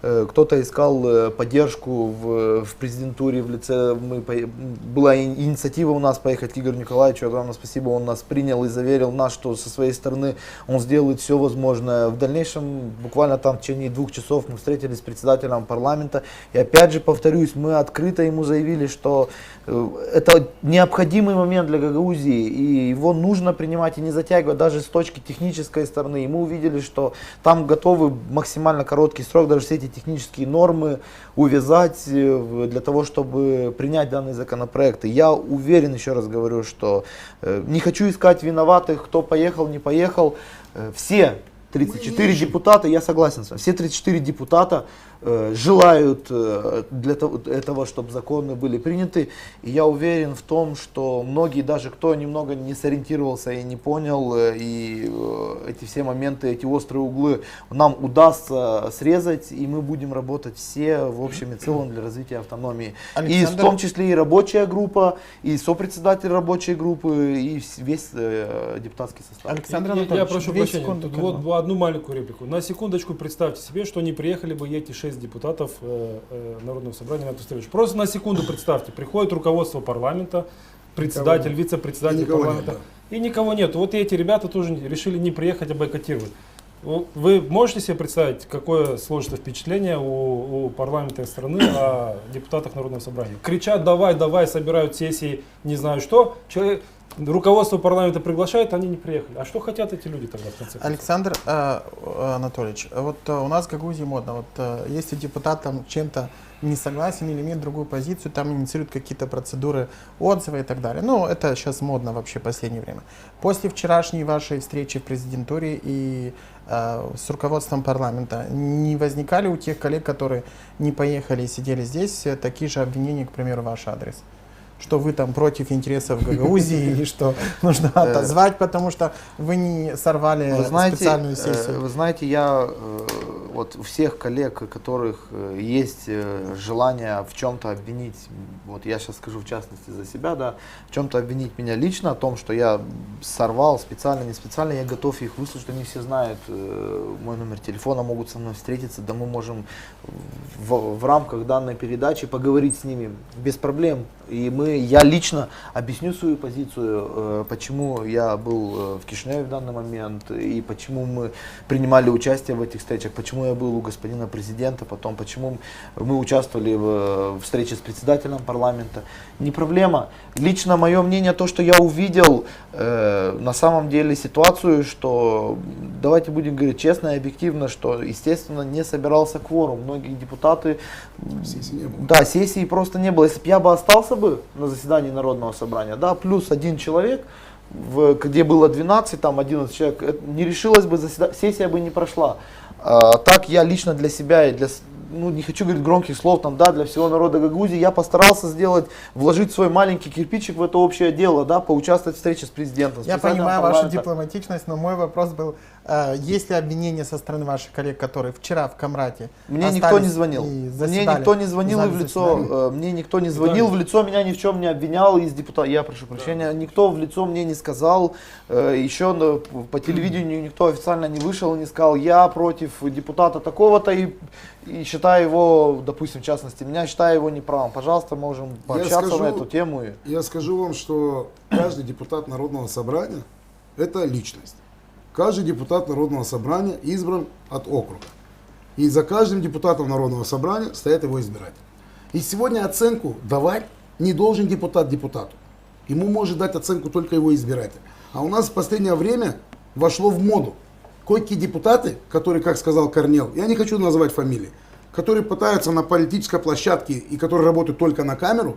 кто-то искал поддержку в президентуре в лице, была инициатива у нас поехать к Игорю Николаевичу, огромное спасибо, он нас принял и заверил нас, что со своей стороны он сделает все возможное. В дальнейшем, буквально там в течение 2 часов мы встретились с председателем парламента, и опять же повторюсь, мы открыто ему заявили, что это необходимый момент для Гагаузии, и его нужно принимать и не затягивать даже с точки технической стороны. И мы увидели, что там готовы максимально короткий срок, даже все эти технические нормы увязать для того, чтобы принять данный законопроект. И я уверен, еще раз говорю, что не хочу искать виноватых, кто поехал, не поехал. Все 34 депутата, я согласен с вами, все 34 депутата желают для этого, чтобы законы были приняты. И я уверен в том, что многие, даже кто немного не сориентировался и не понял, и эти все моменты, эти острые углы нам удастся срезать, и мы будем работать все в общем и целом для развития автономии. И в том числе и рабочая группа, и сопредседатель рабочей группы, и весь депутатский состав. Александр Я Анатольевич, прошу 2 прощения, секунды, тут вот одну маленькую реплику. На секундочку представьте себе, что не приехали бы эти 6 депутатов Народного собрания на эту встречу. Просто на секунду представьте, приходит руководство парламента, председатель, вице-председатель парламента, нет, и никого нет. Вот эти ребята тоже решили не приехать, а бойкотировать. Вы можете себе представить, какое сложится впечатление у парламента страны о депутатах Народного собрания? Кричат: давай, давай, собирают сессии, не знаю что. Руководство парламента приглашает, они не приехали. А что хотят эти люди тогда в конце концов? Александр Анатольевич, вот у нас в Гагаузии модно, вот если депутат там чем-то не согласен или имеет другую позицию, там инициируют какие-то процедуры отзыва и так далее. Ну, это сейчас модно вообще в последнее время. После вчерашней вашей встречи в президентуре и с руководством парламента не возникали у тех коллег, которые не поехали и сидели здесь, такие же обвинения, к примеру, в ваш адрес? Что вы там против интересов Гагаузии и что нужно отозвать, потому что вы не сорвали специальную сессию. Вы знаете, я вот у всех коллег, у которых есть желание в чем-то обвинить, вот я сейчас скажу в частности за себя, да, в чем-то обвинить меня лично, о том, что я сорвал специально, не специально, я готов их выслушать, они все знают мой номер телефона, могут со мной встретиться, да мы можем в рамках данной передачи поговорить с ними без проблем. И я лично объясню свою позицию, почему я был в Кишиневе в данный момент, и почему мы принимали участие в этих встречах, почему я был у господина президента, потом почему мы участвовали в встрече с председателем парламента. Не проблема. Лично мое мнение, то, что я увидел на самом деле ситуацию, что, давайте будем говорить честно и объективно, что, естественно, не собирался кворум. Многие депутаты, Сессии не было. да, сессии просто не было. Если бы я бы остался на заседании Народного собрания, да, плюс 1 человек, где было 12, там 11 человек, не решилась бы сессия бы не прошла. Так я лично для себя и не хочу говорить громких слов, там, да, для всего народа Гагаузии, я постарался вложить свой маленький кирпичик в это общее дело, да, поучаствовать в встрече с президентом. Я понимаю вашу дипломатичность, но мой вопрос был, есть ли обвинения со стороны ваших коллег, которые вчера в Камрате Мне никто не звонил. Мне никто не звонил в лицо, меня ни в чем не обвинял из депутатов. Я прошу прощения, никто в лицо мне не сказал, еще по телевидению никто официально не вышел и не сказал, я против депутата такого-то и считаю его, допустим, в частности, считаю его неправым. Пожалуйста, можем пообщаться на эту тему. Я скажу вам, что каждый депутат Народного собрания – это личность. Каждый депутат Народного собрания избран от округа. И за каждым депутатом Народного собрания стоят его избиратели. И сегодня оценку давать не должен депутат депутату. Ему может дать оценку только его избиратель. А у нас в последнее время вошло в моду кое-какие депутаты, которые, как сказал Корнел, я не хочу называть фамилии, которые пытаются на политической площадке и которые работают только на камеру,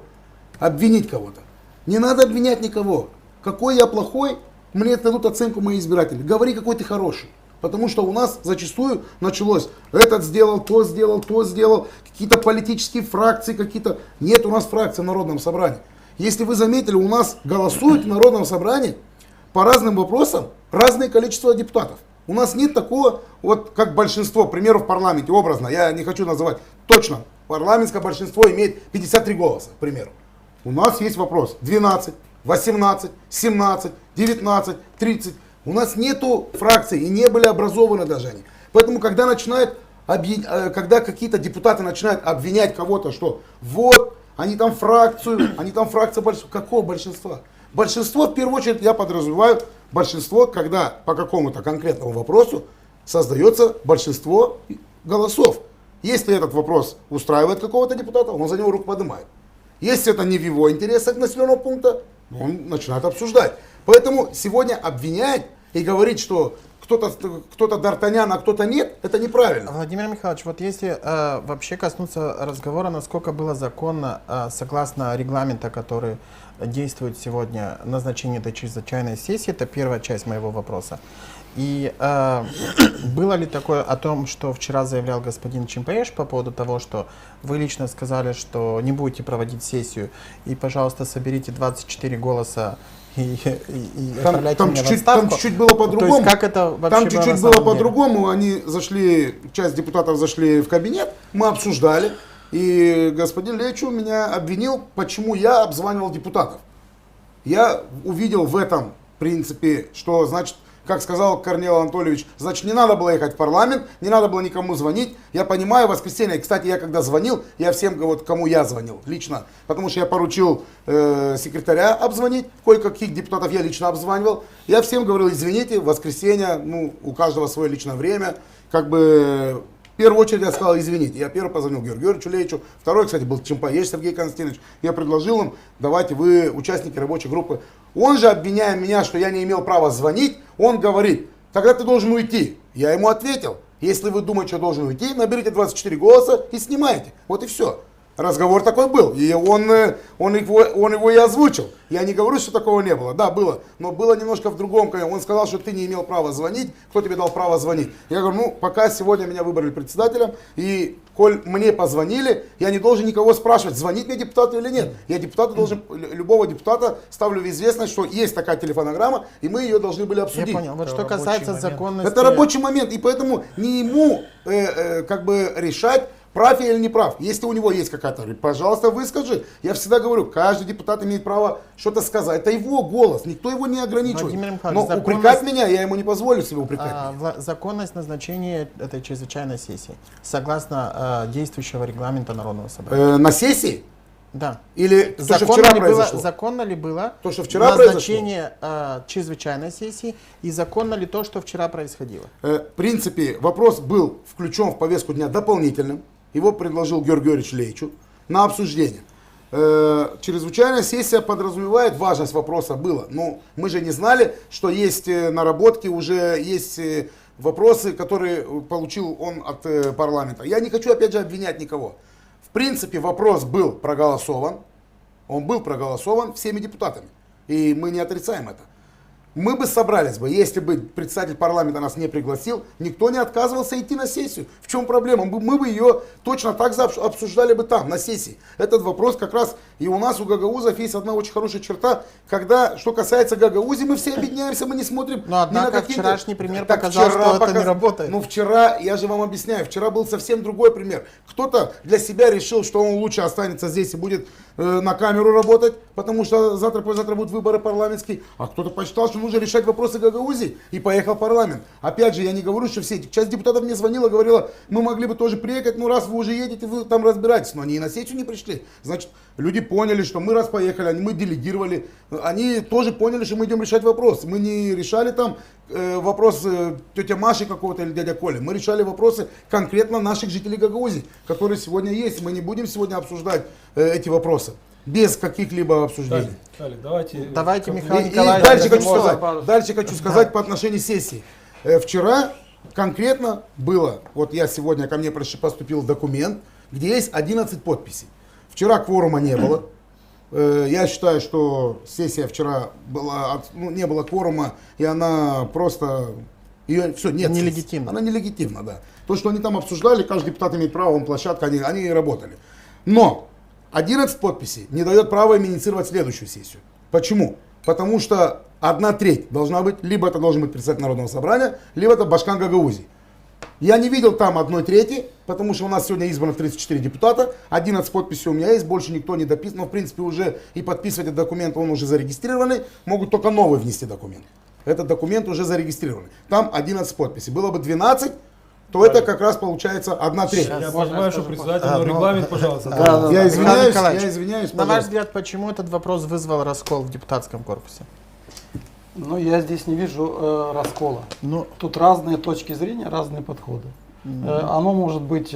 обвинить кого-то. Не надо обвинять никого. Какой я плохой, мне дадут оценку мои избиратели. Говори, какой ты хороший. Потому что у нас зачастую началось, этот сделал, то сделал, какие-то политические фракции, какие-то. Нет у нас фракций в Народном собрании. Если вы заметили, у нас голосуют в Народном собрании по разным вопросам разное количество депутатов. У нас нет такого, вот как большинство, к примеру, в парламенте, образно, я не хочу называть, точно, парламентское большинство имеет 53 голоса, к примеру. У нас есть вопрос 12, 18, 17, 19, 30. У нас нету фракций и не были образованы даже они. Поэтому, когда когда какие-то депутаты начинают обвинять кого-то, что вот, они там фракция большинства. Какого большинства? Большинство, в первую очередь, я подразумеваю, большинство, когда по какому-то конкретному вопросу создается большинство голосов. Если этот вопрос устраивает какого-то депутата, он за него руку поднимает. Если это не в его интересах населенного пункта, он начинает обсуждать. Поэтому сегодня обвинять и говорить, что кто-то Д'Артаньян, а кто-то нет, это неправильно. Владимир Михайлович, вот если вообще коснуться разговора, насколько было законно, согласно регламента, который действует сегодня, назначение этой чрезвычайной сессии, это первая часть моего вопроса. И было ли такое о том, что вчера заявлял господин Чимпаеш по поводу того, что вы лично сказали, что не будете проводить сессию, и, пожалуйста, соберите 24 голоса и отправляйте меня в отставку? Там чуть-чуть было по-другому. То есть как это вообще там чуть-чуть было по-другому? Они зашли, часть депутатов зашли в кабинет, мы обсуждали, и господин Лечу меня обвинил, почему я обзванивал депутатов. Я увидел в этом, в принципе, что, значит, как сказал Корнеил Анатольевич, значит, не надо было ехать в парламент, не надо было никому звонить. Я понимаю, воскресенье, кстати, я когда звонил, я всем, вот, кому я звонил лично, потому что я поручил секретаря обзвонить, кое-каких депутатов я лично обзванивал. Я всем говорил, извините, воскресенье, ну, у каждого свое личное время, как бы... В первую очередь я сказал, извините, я первый позвонил Георгию Георгиевичу Леичу, второй, кстати, был Чимпаеш Сергей Константинович. Я предложил им, давайте вы участники рабочей группы. Он же, обвиняя меня, что я не имел права звонить, он говорит, тогда ты должен уйти. Я ему ответил, если вы думаете, что должен уйти, наберите 24 голоса и снимайте. Вот и все. Разговор такой был, и он его и озвучил. Я не говорю, что такого не было. Да, было, но было немножко в другом. Он сказал, что ты не имел права звонить. Кто тебе дал право звонить? Я говорю, ну, пока сегодня меня выбрали председателем, и коль мне позвонили, я не должен никого спрашивать, звонить мне депутату или нет. Я любого депутата ставлю в известность, что есть такая телефонограмма, и мы ее должны были обсудить. Я понял. Вот что касается законности... Это рабочий момент, и поэтому не ему как бы решать, прав я или не прав. Если у него есть какая-то, пожалуйста, выскажи. Я всегда говорю, каждый депутат имеет право что-то сказать. Это его голос, никто его не ограничивает. Но упрекать меня, я ему не позволю себе упрекать меня. Законность назначения этой чрезвычайной сессии, согласно действующего регламента Народного собрания. На сессии? Да. Или то, что вчера произошло? Законно ли было то, что вчера назначение чрезвычайной сессии, и законно ли то, что вчера происходило? В принципе, вопрос был включен в повестку дня дополнительным. Его предложил Георгий Георгиевич Лейчу на обсуждение. Чрезвычайная сессия подразумевает, важность вопроса была. Но мы же не знали, что есть наработки, уже есть вопросы, которые получил он от парламента. Я не хочу, опять же, обвинять никого. В принципе, вопрос был проголосован. Он был проголосован всеми депутатами. И мы не отрицаем это. Мы бы собрались бы, если бы председатель парламента нас не пригласил, никто не отказывался идти на сессию. В чем проблема? Мы бы ее точно так же обсуждали бы там, на сессии. Этот вопрос как раз и у нас, у гагаузов, есть одна очень хорошая черта, когда, что касается гагаузии, мы все объединяемся, мы не смотрим. Но однако вчерашний пример показал, что это не работает. Ну вчера, я же вам объясняю, вчера был совсем другой пример. Кто-то для себя решил, что он лучше останется здесь и будет на камеру работать, потому что завтра-послезавтра будут выборы парламентские, а кто-то посчитал, что нужно решать вопросы Гагаузии и поехал в парламент. Опять же, я не говорю, что все, часть депутатов мне звонила, говорила, мы могли бы тоже приехать, ну раз вы уже едете, вы там разбираетесь, но они и на сессию не пришли. Значит, люди поняли, что мы раз поехали, мы делегировали, они тоже поняли, что мы идем решать вопрос. Мы не решали там вопрос тетя Маши какого-то или дядя Коля, мы решали вопросы конкретно наших жителей Гагаузии, которые сегодня есть. Мы не будем сегодня обсуждать эти вопросы без каких-либо обсуждений. Давайте Михаил Николаевич. Дальше хочу сказать по отношению сессии. Вчера конкретно было, вот я сегодня, ко мне поступил документ, где есть 11 подписей. Вчера кворума не было. Я считаю, что сессия вчера была, не было кворума, и она просто, ее все, нет. Нелегитимна. Она нелегитимна, да. То, что они там обсуждали, каждый депутат имеет право, он площадка, они работали. Но 11 подписей не дает права инициировать следующую сессию. Почему? Потому что 1/3 должна быть, либо это должен быть председатель Народного собрания, либо это Башкан Гагаузий. Я не видел там 1/3, потому что у нас сегодня избрано 34 депутата, 11 подписей у меня есть, больше никто не дописан, но в принципе уже и подписывать этот документ, он уже зарегистрированный, могут только новый внести документ. Этот документ уже зарегистрированный. Там 11 подписей. Было бы 12, то это как раз получается 1/3. Я понимаю, что председатель, но регламент, пожалуйста. Я извиняюсь, Николаевич, я извиняюсь. На ваш пожалуйста. взгляд, почему этот вопрос вызвал раскол в депутатском корпусе? Но я здесь не вижу раскола. Ну, Тут разные точки зрения, разные подходы. Оно может быть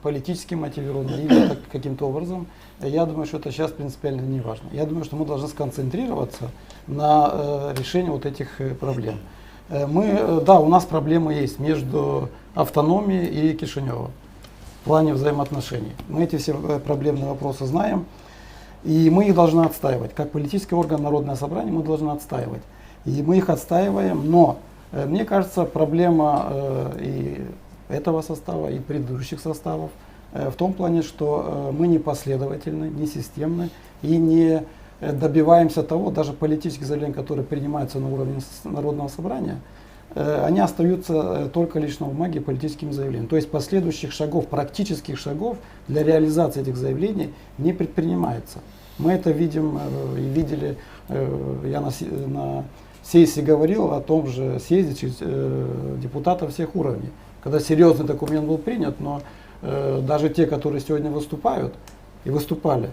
политически мотивировано или каким-то образом. Я думаю, что это сейчас принципиально не важно. Я думаю, что мы должны сконцентрироваться на решении вот этих проблем. Да, у нас проблемы есть между автономией и Кишиневым в плане взаимоотношений. Мы эти все проблемные вопросы знаем, и мы их должны отстаивать. Как политический орган Народное собрание мы должны отстаивать. И мы их отстаиваем, но мне кажется, проблема и этого состава, и предыдущих составов в том плане, что мы не последовательны, не системны и не добиваемся того, даже политических заявлений, которые принимаются на уровне Народного собрания, они остаются только лишь на бумаге политическими заявлениями. То есть последующих шагов, практических шагов для реализации этих заявлений не предпринимается. Мы это видим и видели, я на сессии говорил о том же съезде депутатов всех уровней, когда серьезный документ был принят, но даже те, которые сегодня выступают и выступали,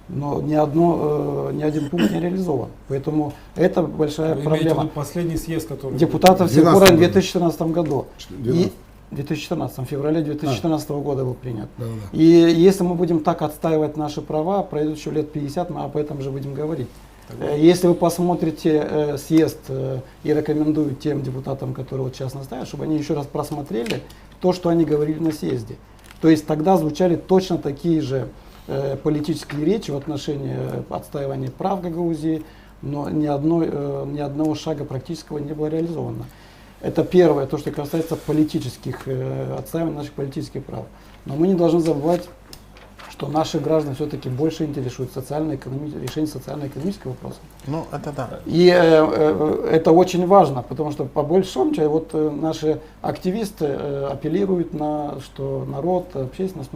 но ни один пункт не реализован. Поэтому это большая Вы имеете в виду проблема. последний съезд, который... Депутатов всех 12 уровней в году. 2014 году. 12. И в 2014, в феврале 2014 года был принят. Да. И если мы будем так отстаивать наши права, пройдет еще лет 50, мы об этом же будем говорить. Если вы посмотрите съезд и рекомендую тем депутатам, которые вот сейчас настаивают, чтобы они еще раз просмотрели то, что они говорили на съезде. То есть тогда звучали точно такие же политические речи в отношении отстаивания прав Гагаузии, но ни одного шага практического не было реализовано. Это первое, то, что касается политических, отстаивания наших политических прав. Но мы не должны забывать, что наши граждане все-таки больше интересуют решение социально-экономических вопросов. ну, это да. И это очень важно, потому что по большому счету вот наши активисты апеллируют на что народ, общественность.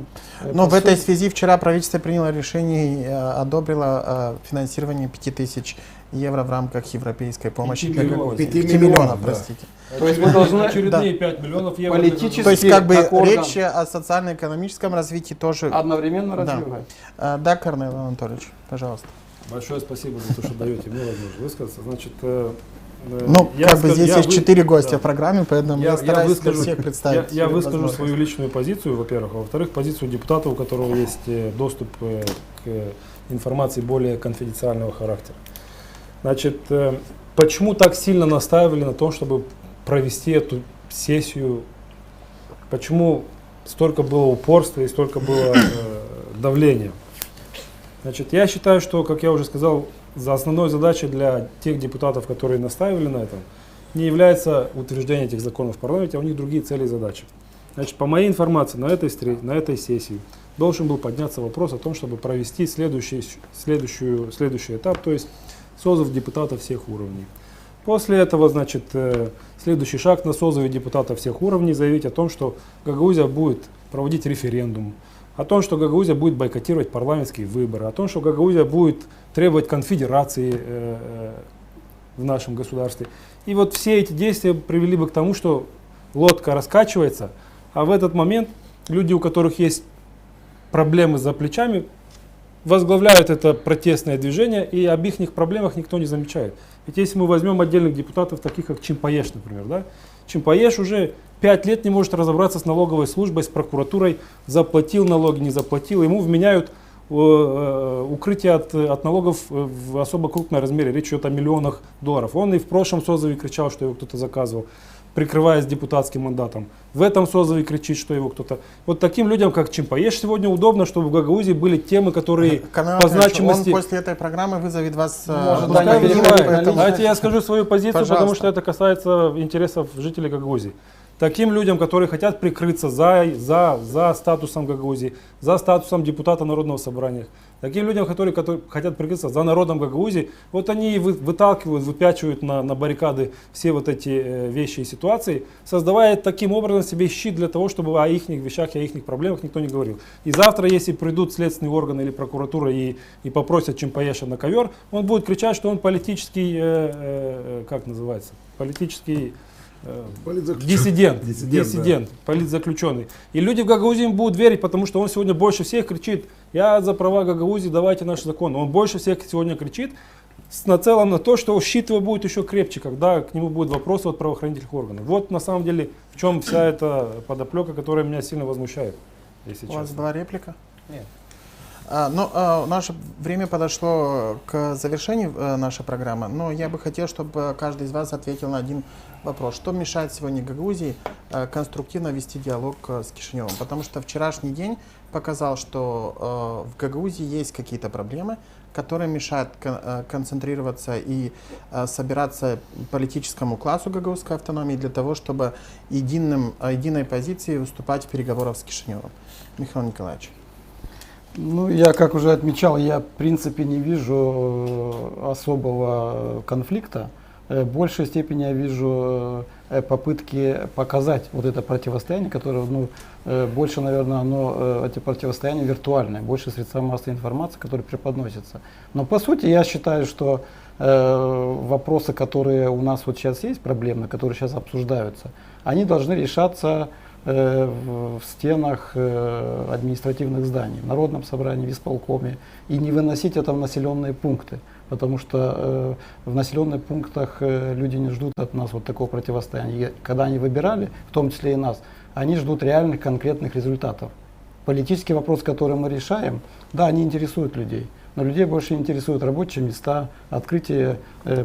Но в этой связи вчера правительство приняло решение и одобрило финансирование 5000 евро в рамках европейской помощи 5 для миллионов. Гагаузии. 5 5 миллионов, миллионов, да. простите. То есть мы должны Очередные 5 миллионов евро. политически- То есть как бы как орган. речь о социально-экономическом развитии тоже... одновременно Да. развивать. Да, Корнел Анатольевич, пожалуйста. Большое спасибо за то, что даете мне возможность высказаться. Значит, Ну, как бы здесь есть 4 гостя в программе, поэтому я стараюсь для выскажу- всех представить. я выскажу возможность. свою личную позицию, во-первых, а во-вторых, позицию депутата, у которого есть доступ к информации более конфиденциального характера. Значит, почему так сильно настаивали на том, чтобы провести эту сессию? Почему столько было упорства и столько было давления? Значит, я считаю, что, как я уже сказал, за основной задачей для тех депутатов, которые настаивали на этом, не является утверждение этих законов в парламенте, а у них другие цели и задачи. Значит, по моей информации, на этой сессии должен был подняться вопрос о том, чтобы провести следующий этап, то есть созыв депутатов всех уровней. После этого, значит, следующий шаг на созыве депутатов всех уровней заявить о том, что Гагаузия будет проводить референдум, о том, что Гагаузия будет бойкотировать парламентские выборы, о том, что Гагаузия будет требовать конфедерации в нашем государстве. И вот все эти действия привели бы к тому, что лодка раскачивается, а в этот момент люди, у которых есть проблемы за плечами, возглавляют это протестное движение, и об их проблемах никто не замечает. Ведь если мы возьмем отдельных депутатов, таких как Чимпаеш, например, да? Чимпаеш уже 5 лет не может разобраться с налоговой службой, с прокуратурой, заплатил налоги, не заплатил, ему вменяют укрытие от налогов в особо крупном размере, речь идет о миллионах долларов. Он и в прошлом созыве кричал, что его кто-то заказывал, прикрываясь депутатским мандатом. В этом созыве кричит, что его кто-то... Вот таким людям, как Чимпаеш, сегодня удобно, чтобы в Гагаузии были темы, которые Корнел по Анатольевич, значимости... он после этой программы вызовет вас... Может, пускай да, не вызовет, переходит на поэтому- личность. Давайте я скажу свою позицию, Пожалуйста. потому что это касается интересов жителей Гагаузии. таким людям, которые хотят прикрыться за статусом Гагаузии, за статусом депутата Народного собрания, таким людям, которые хотят прикрыться за народом Гагаузии, вот они и выталкивают, выпячивают на баррикады все вот эти вещи и ситуации, создавая таким образом себе щит для того, чтобы о их вещах и о их проблемах никто не говорил. И завтра, если придут следственные органы или прокуратура и попросят Чимпаеша на ковер, он будет кричать, что он политический, как называется, политический диссидент, политзаключенный. И люди в Гагаузии им будут верить, потому что он сегодня больше всех кричит: я за права Гагаузии, давайте наш закон. Он больше всех сегодня кричит с нацелом на то, что щит его будет еще крепче, когда к нему будут вопросы от правоохранительных органов. Вот на самом деле в чем вся эта подоплека, которая меня сильно возмущает, если У вас честно. была реплика? Нет. Наше время подошло к завершению нашей программы, но я бы хотел, чтобы каждый из вас ответил на один вопрос. Что мешает сегодня Гагаузии конструктивно вести диалог с Кишиневым? Потому что вчерашний день показал, что в Гагаузии есть какие-то проблемы, которые мешают концентрироваться и собираться политическому классу гагаузской автономии для того, чтобы единой позиции выступать в переговорах с Кишиневым. Михаил Николаевич. Ну, я, как уже отмечал, я в принципе не вижу особого конфликта. В большей степени я вижу попытки показать вот это противостояние, которое, больше, наверное, эти противостояния виртуальные, больше средства массовой информации, которые преподносятся. Но по сути я считаю, что вопросы, которые у нас вот сейчас есть, проблемы, которые сейчас обсуждаются, они должны решаться в стенах административных зданий, в Народном собрании, в исполкоме, и не выносить это в населенные пункты, потому что в населенных пунктах люди не ждут от нас вот такого противостояния. И когда они выбирали, в том числе и нас, они ждут реальных конкретных результатов. Политический вопрос, который мы решаем, да, они интересуют людей, но людей больше интересуют рабочие места, открытие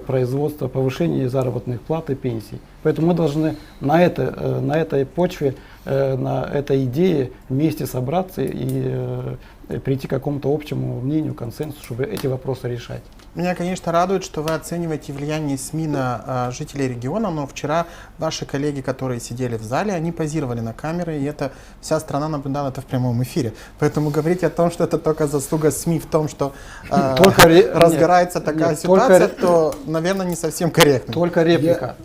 производства, повышение заработных плат и пенсий. Поэтому мы должны на этой почве, на этой идее вместе собраться и прийти к какому-то общему мнению, консенсусу, чтобы эти вопросы решать. Меня, конечно, радует, что вы оцениваете влияние СМИ на жителей региона, но вчера ваши коллеги, которые сидели в зале, они позировали на камеры, и это вся страна наблюдала это в прямом эфире. Поэтому говорить о том, что это только заслуга СМИ в том, что разгорается такая ситуация, то, наверное, не совсем корректно. Только реплика.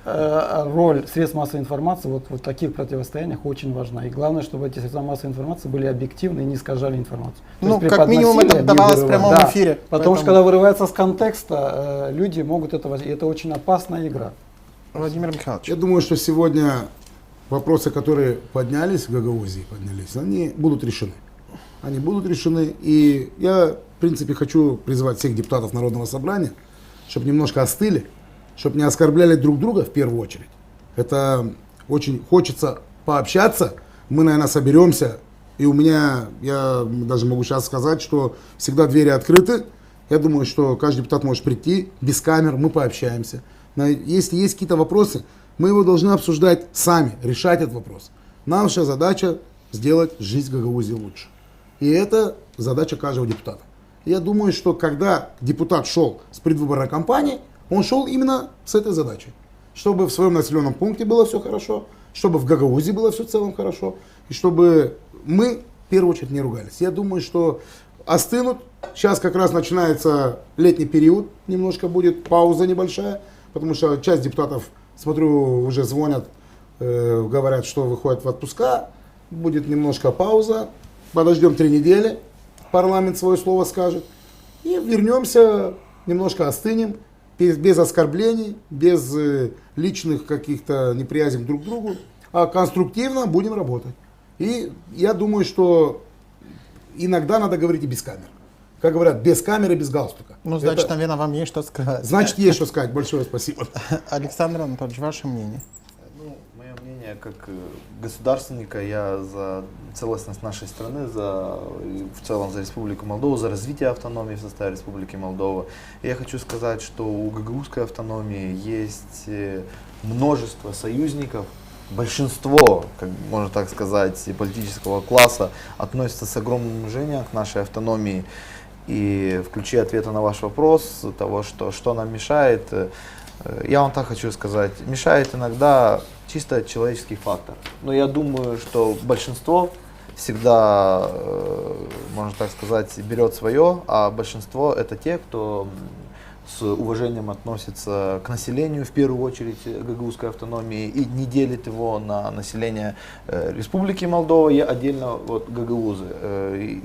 Роль средств массовой информации вот в таких противостояниях очень важна. И главное, чтобы эти средства массовой информации были объективны и не искажали информацию. Ну, как минимум, это давалось в прямом эфире. Потому что, когда вырывается с контекста, люди могут это... И это очень опасная игра. Владимир Михайлович. Я думаю, что сегодня вопросы, которые поднялись в Гагаузии, они будут решены. Они будут решены. И я, в принципе, хочу призвать всех депутатов Народного собрания, чтобы немножко остыли, чтобы не оскорбляли друг друга в первую очередь. Это очень хочется пообщаться. Мы, наверное, соберемся. И я даже могу сейчас сказать, что всегда двери открыты. Я думаю, что каждый депутат может прийти без камер, мы пообщаемся. Если есть какие-то вопросы, мы его должны обсуждать сами, решать этот вопрос. Наша задача сделать жизнь Гагаузии лучше. И это задача каждого депутата. Я думаю, что когда депутат шел с предвыборной кампании, он шел именно с этой задачей. Чтобы в своем населенном пункте было все хорошо, чтобы в Гагаузии было все в целом хорошо, и чтобы мы, в первую очередь, не ругались. Я думаю, что остынут. Сейчас как раз начинается летний период, немножко будет пауза небольшая, потому что часть депутатов, смотрю, уже звонят, говорят, что выходят в отпуска, будет немножко пауза, подождем 3 недели, парламент свое слово скажет, и вернемся, немножко остынем, без оскорблений, без личных каких-то неприязей друг к другу, а конструктивно будем работать. И я думаю, что иногда надо говорить и без камер. Как говорят, без камеры, без галстука. Ну, значит, наверное, вам есть что сказать. Значит, есть что сказать. Большое спасибо. Александр Анатольевич, ваше мнение? Ну, мое мнение, как государственника, я за целостность нашей страны, в целом за Республику Молдову, за развитие автономии в составе Республики Молдова. И я хочу сказать, что у гагаузской автономии есть множество союзников. Большинство, как можно так сказать, политического класса относится с огромным уважением к нашей автономии. И в ключе ответа на ваш вопрос, того, что нам мешает, Я вам так хочу сказать, мешает иногда чисто человеческий фактор. Но я думаю, что большинство всегда, можно так сказать, берет свое, а большинство это те, кто с уважением относится к населению, в первую очередь гагаузской автономии, и не делит его на население Республики Молдова и отдельно вот гагаузы.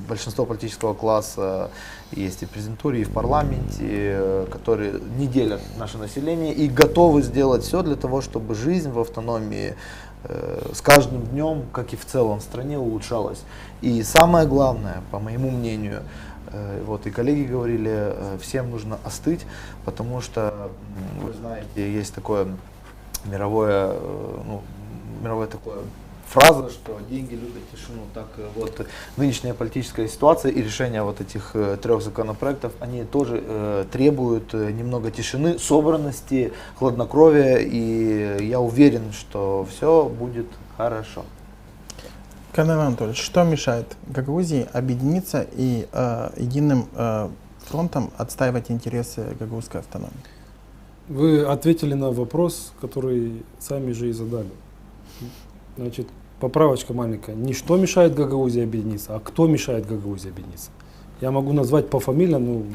Большинство политического класса есть и в президентуре, и в парламенте, которые не делят наше население и готовы сделать все для того, чтобы жизнь в автономии с каждым днем, как и в целом в стране, улучшалась. И самое главное, по моему мнению, вот и коллеги говорили, всем нужно остыть, потому что, вы знаете, есть такое мировое такое фраза, что деньги любят тишину. Так вот нынешняя политическая ситуация и решение вот этих 3 законопроектов, они тоже требуют немного тишины, собранности, хладнокровия, и я уверен, что все будет хорошо. Канел Анатольевич, что мешает Гагаузии объединиться и единым фронтом отстаивать интересы гагаузской автономии? Вы ответили на вопрос, который сами же и задали. Значит, поправочка маленькая. Не что мешает Гагаузии объединиться, а кто мешает Гагаузии объединиться. Я могу назвать пофамильно, ну,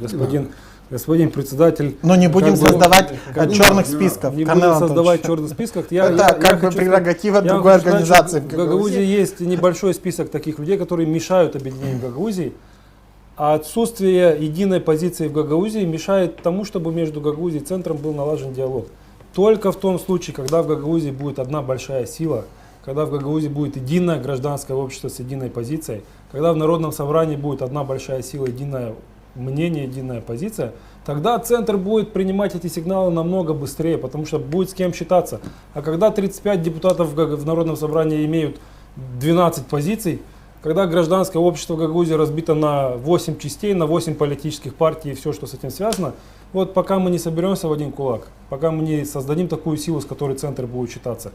господин председатель. Но не будем создавать черных списков. Не будем создавать черных списков. Это как бы прерогатива другой организации. В Гагаузии есть небольшой список таких людей, которые мешают объединению Гагаузии. А отсутствие единой позиции в Гагаузии мешает тому, чтобы между Гагаузией и центром был налажен диалог. Только в том случае, когда в Гагаузии будет одна большая сила, когда в Гагаузии будет единое гражданское общество с единой позицией, когда в Народном собрании будет одна большая сила, единое мнение, единая позиция, тогда центр будет принимать эти сигналы намного быстрее, потому что будет с кем считаться. А когда 35 депутатов в Народном собрании имеют 12 позиций, когда гражданское общество в Гагаузии разбито на 8 частей, на 8 политических партий и все, что с этим связано, вот пока мы не соберемся в один кулак, пока мы не создадим такую силу, с которой центр будет считаться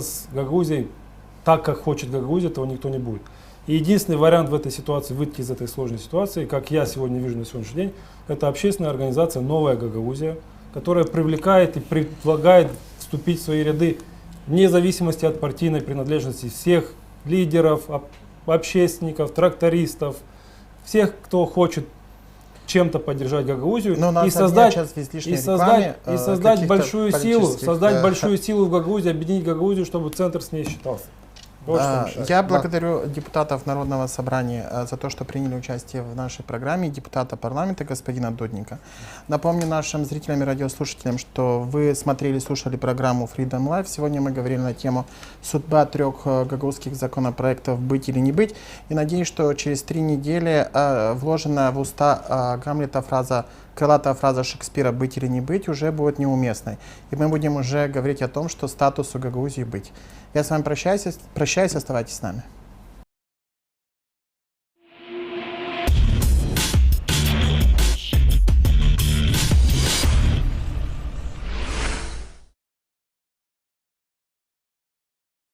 с Гагаузией так, как хочет Гагаузия, этого никто не будет. И единственный вариант в этой ситуации, выйти из этой сложной ситуации, как я сегодня вижу на сегодняшний день, это общественная организация «Новая Гагаузия», которая привлекает и предлагает вступить в свои ряды вне зависимости от партийной принадлежности всех лидеров, общественников, трактористов, всех, кто хочет чем-то поддержать Гагаузию и создать большую силу в Гагаузии, объединить Гагаузию, чтобы центр с ней считался. Я благодарю депутатов Народного собрания за то, что приняли участие в нашей программе, депутата парламента господина Дудника. Напомню нашим зрителям и радиослушателям, что вы смотрели и слушали программу Freedom Live. Сегодня мы говорили на тему судьба 3 гагаузских законопроектов «Быть или не быть». И надеюсь, что через 3 недели вложенная в уста Гамлета крылатая фраза Шекспира «быть или не быть» уже будет неуместной. И мы будем уже говорить о том, что статусу Гагаузии быть. Я с вами прощаюсь, оставайтесь с нами.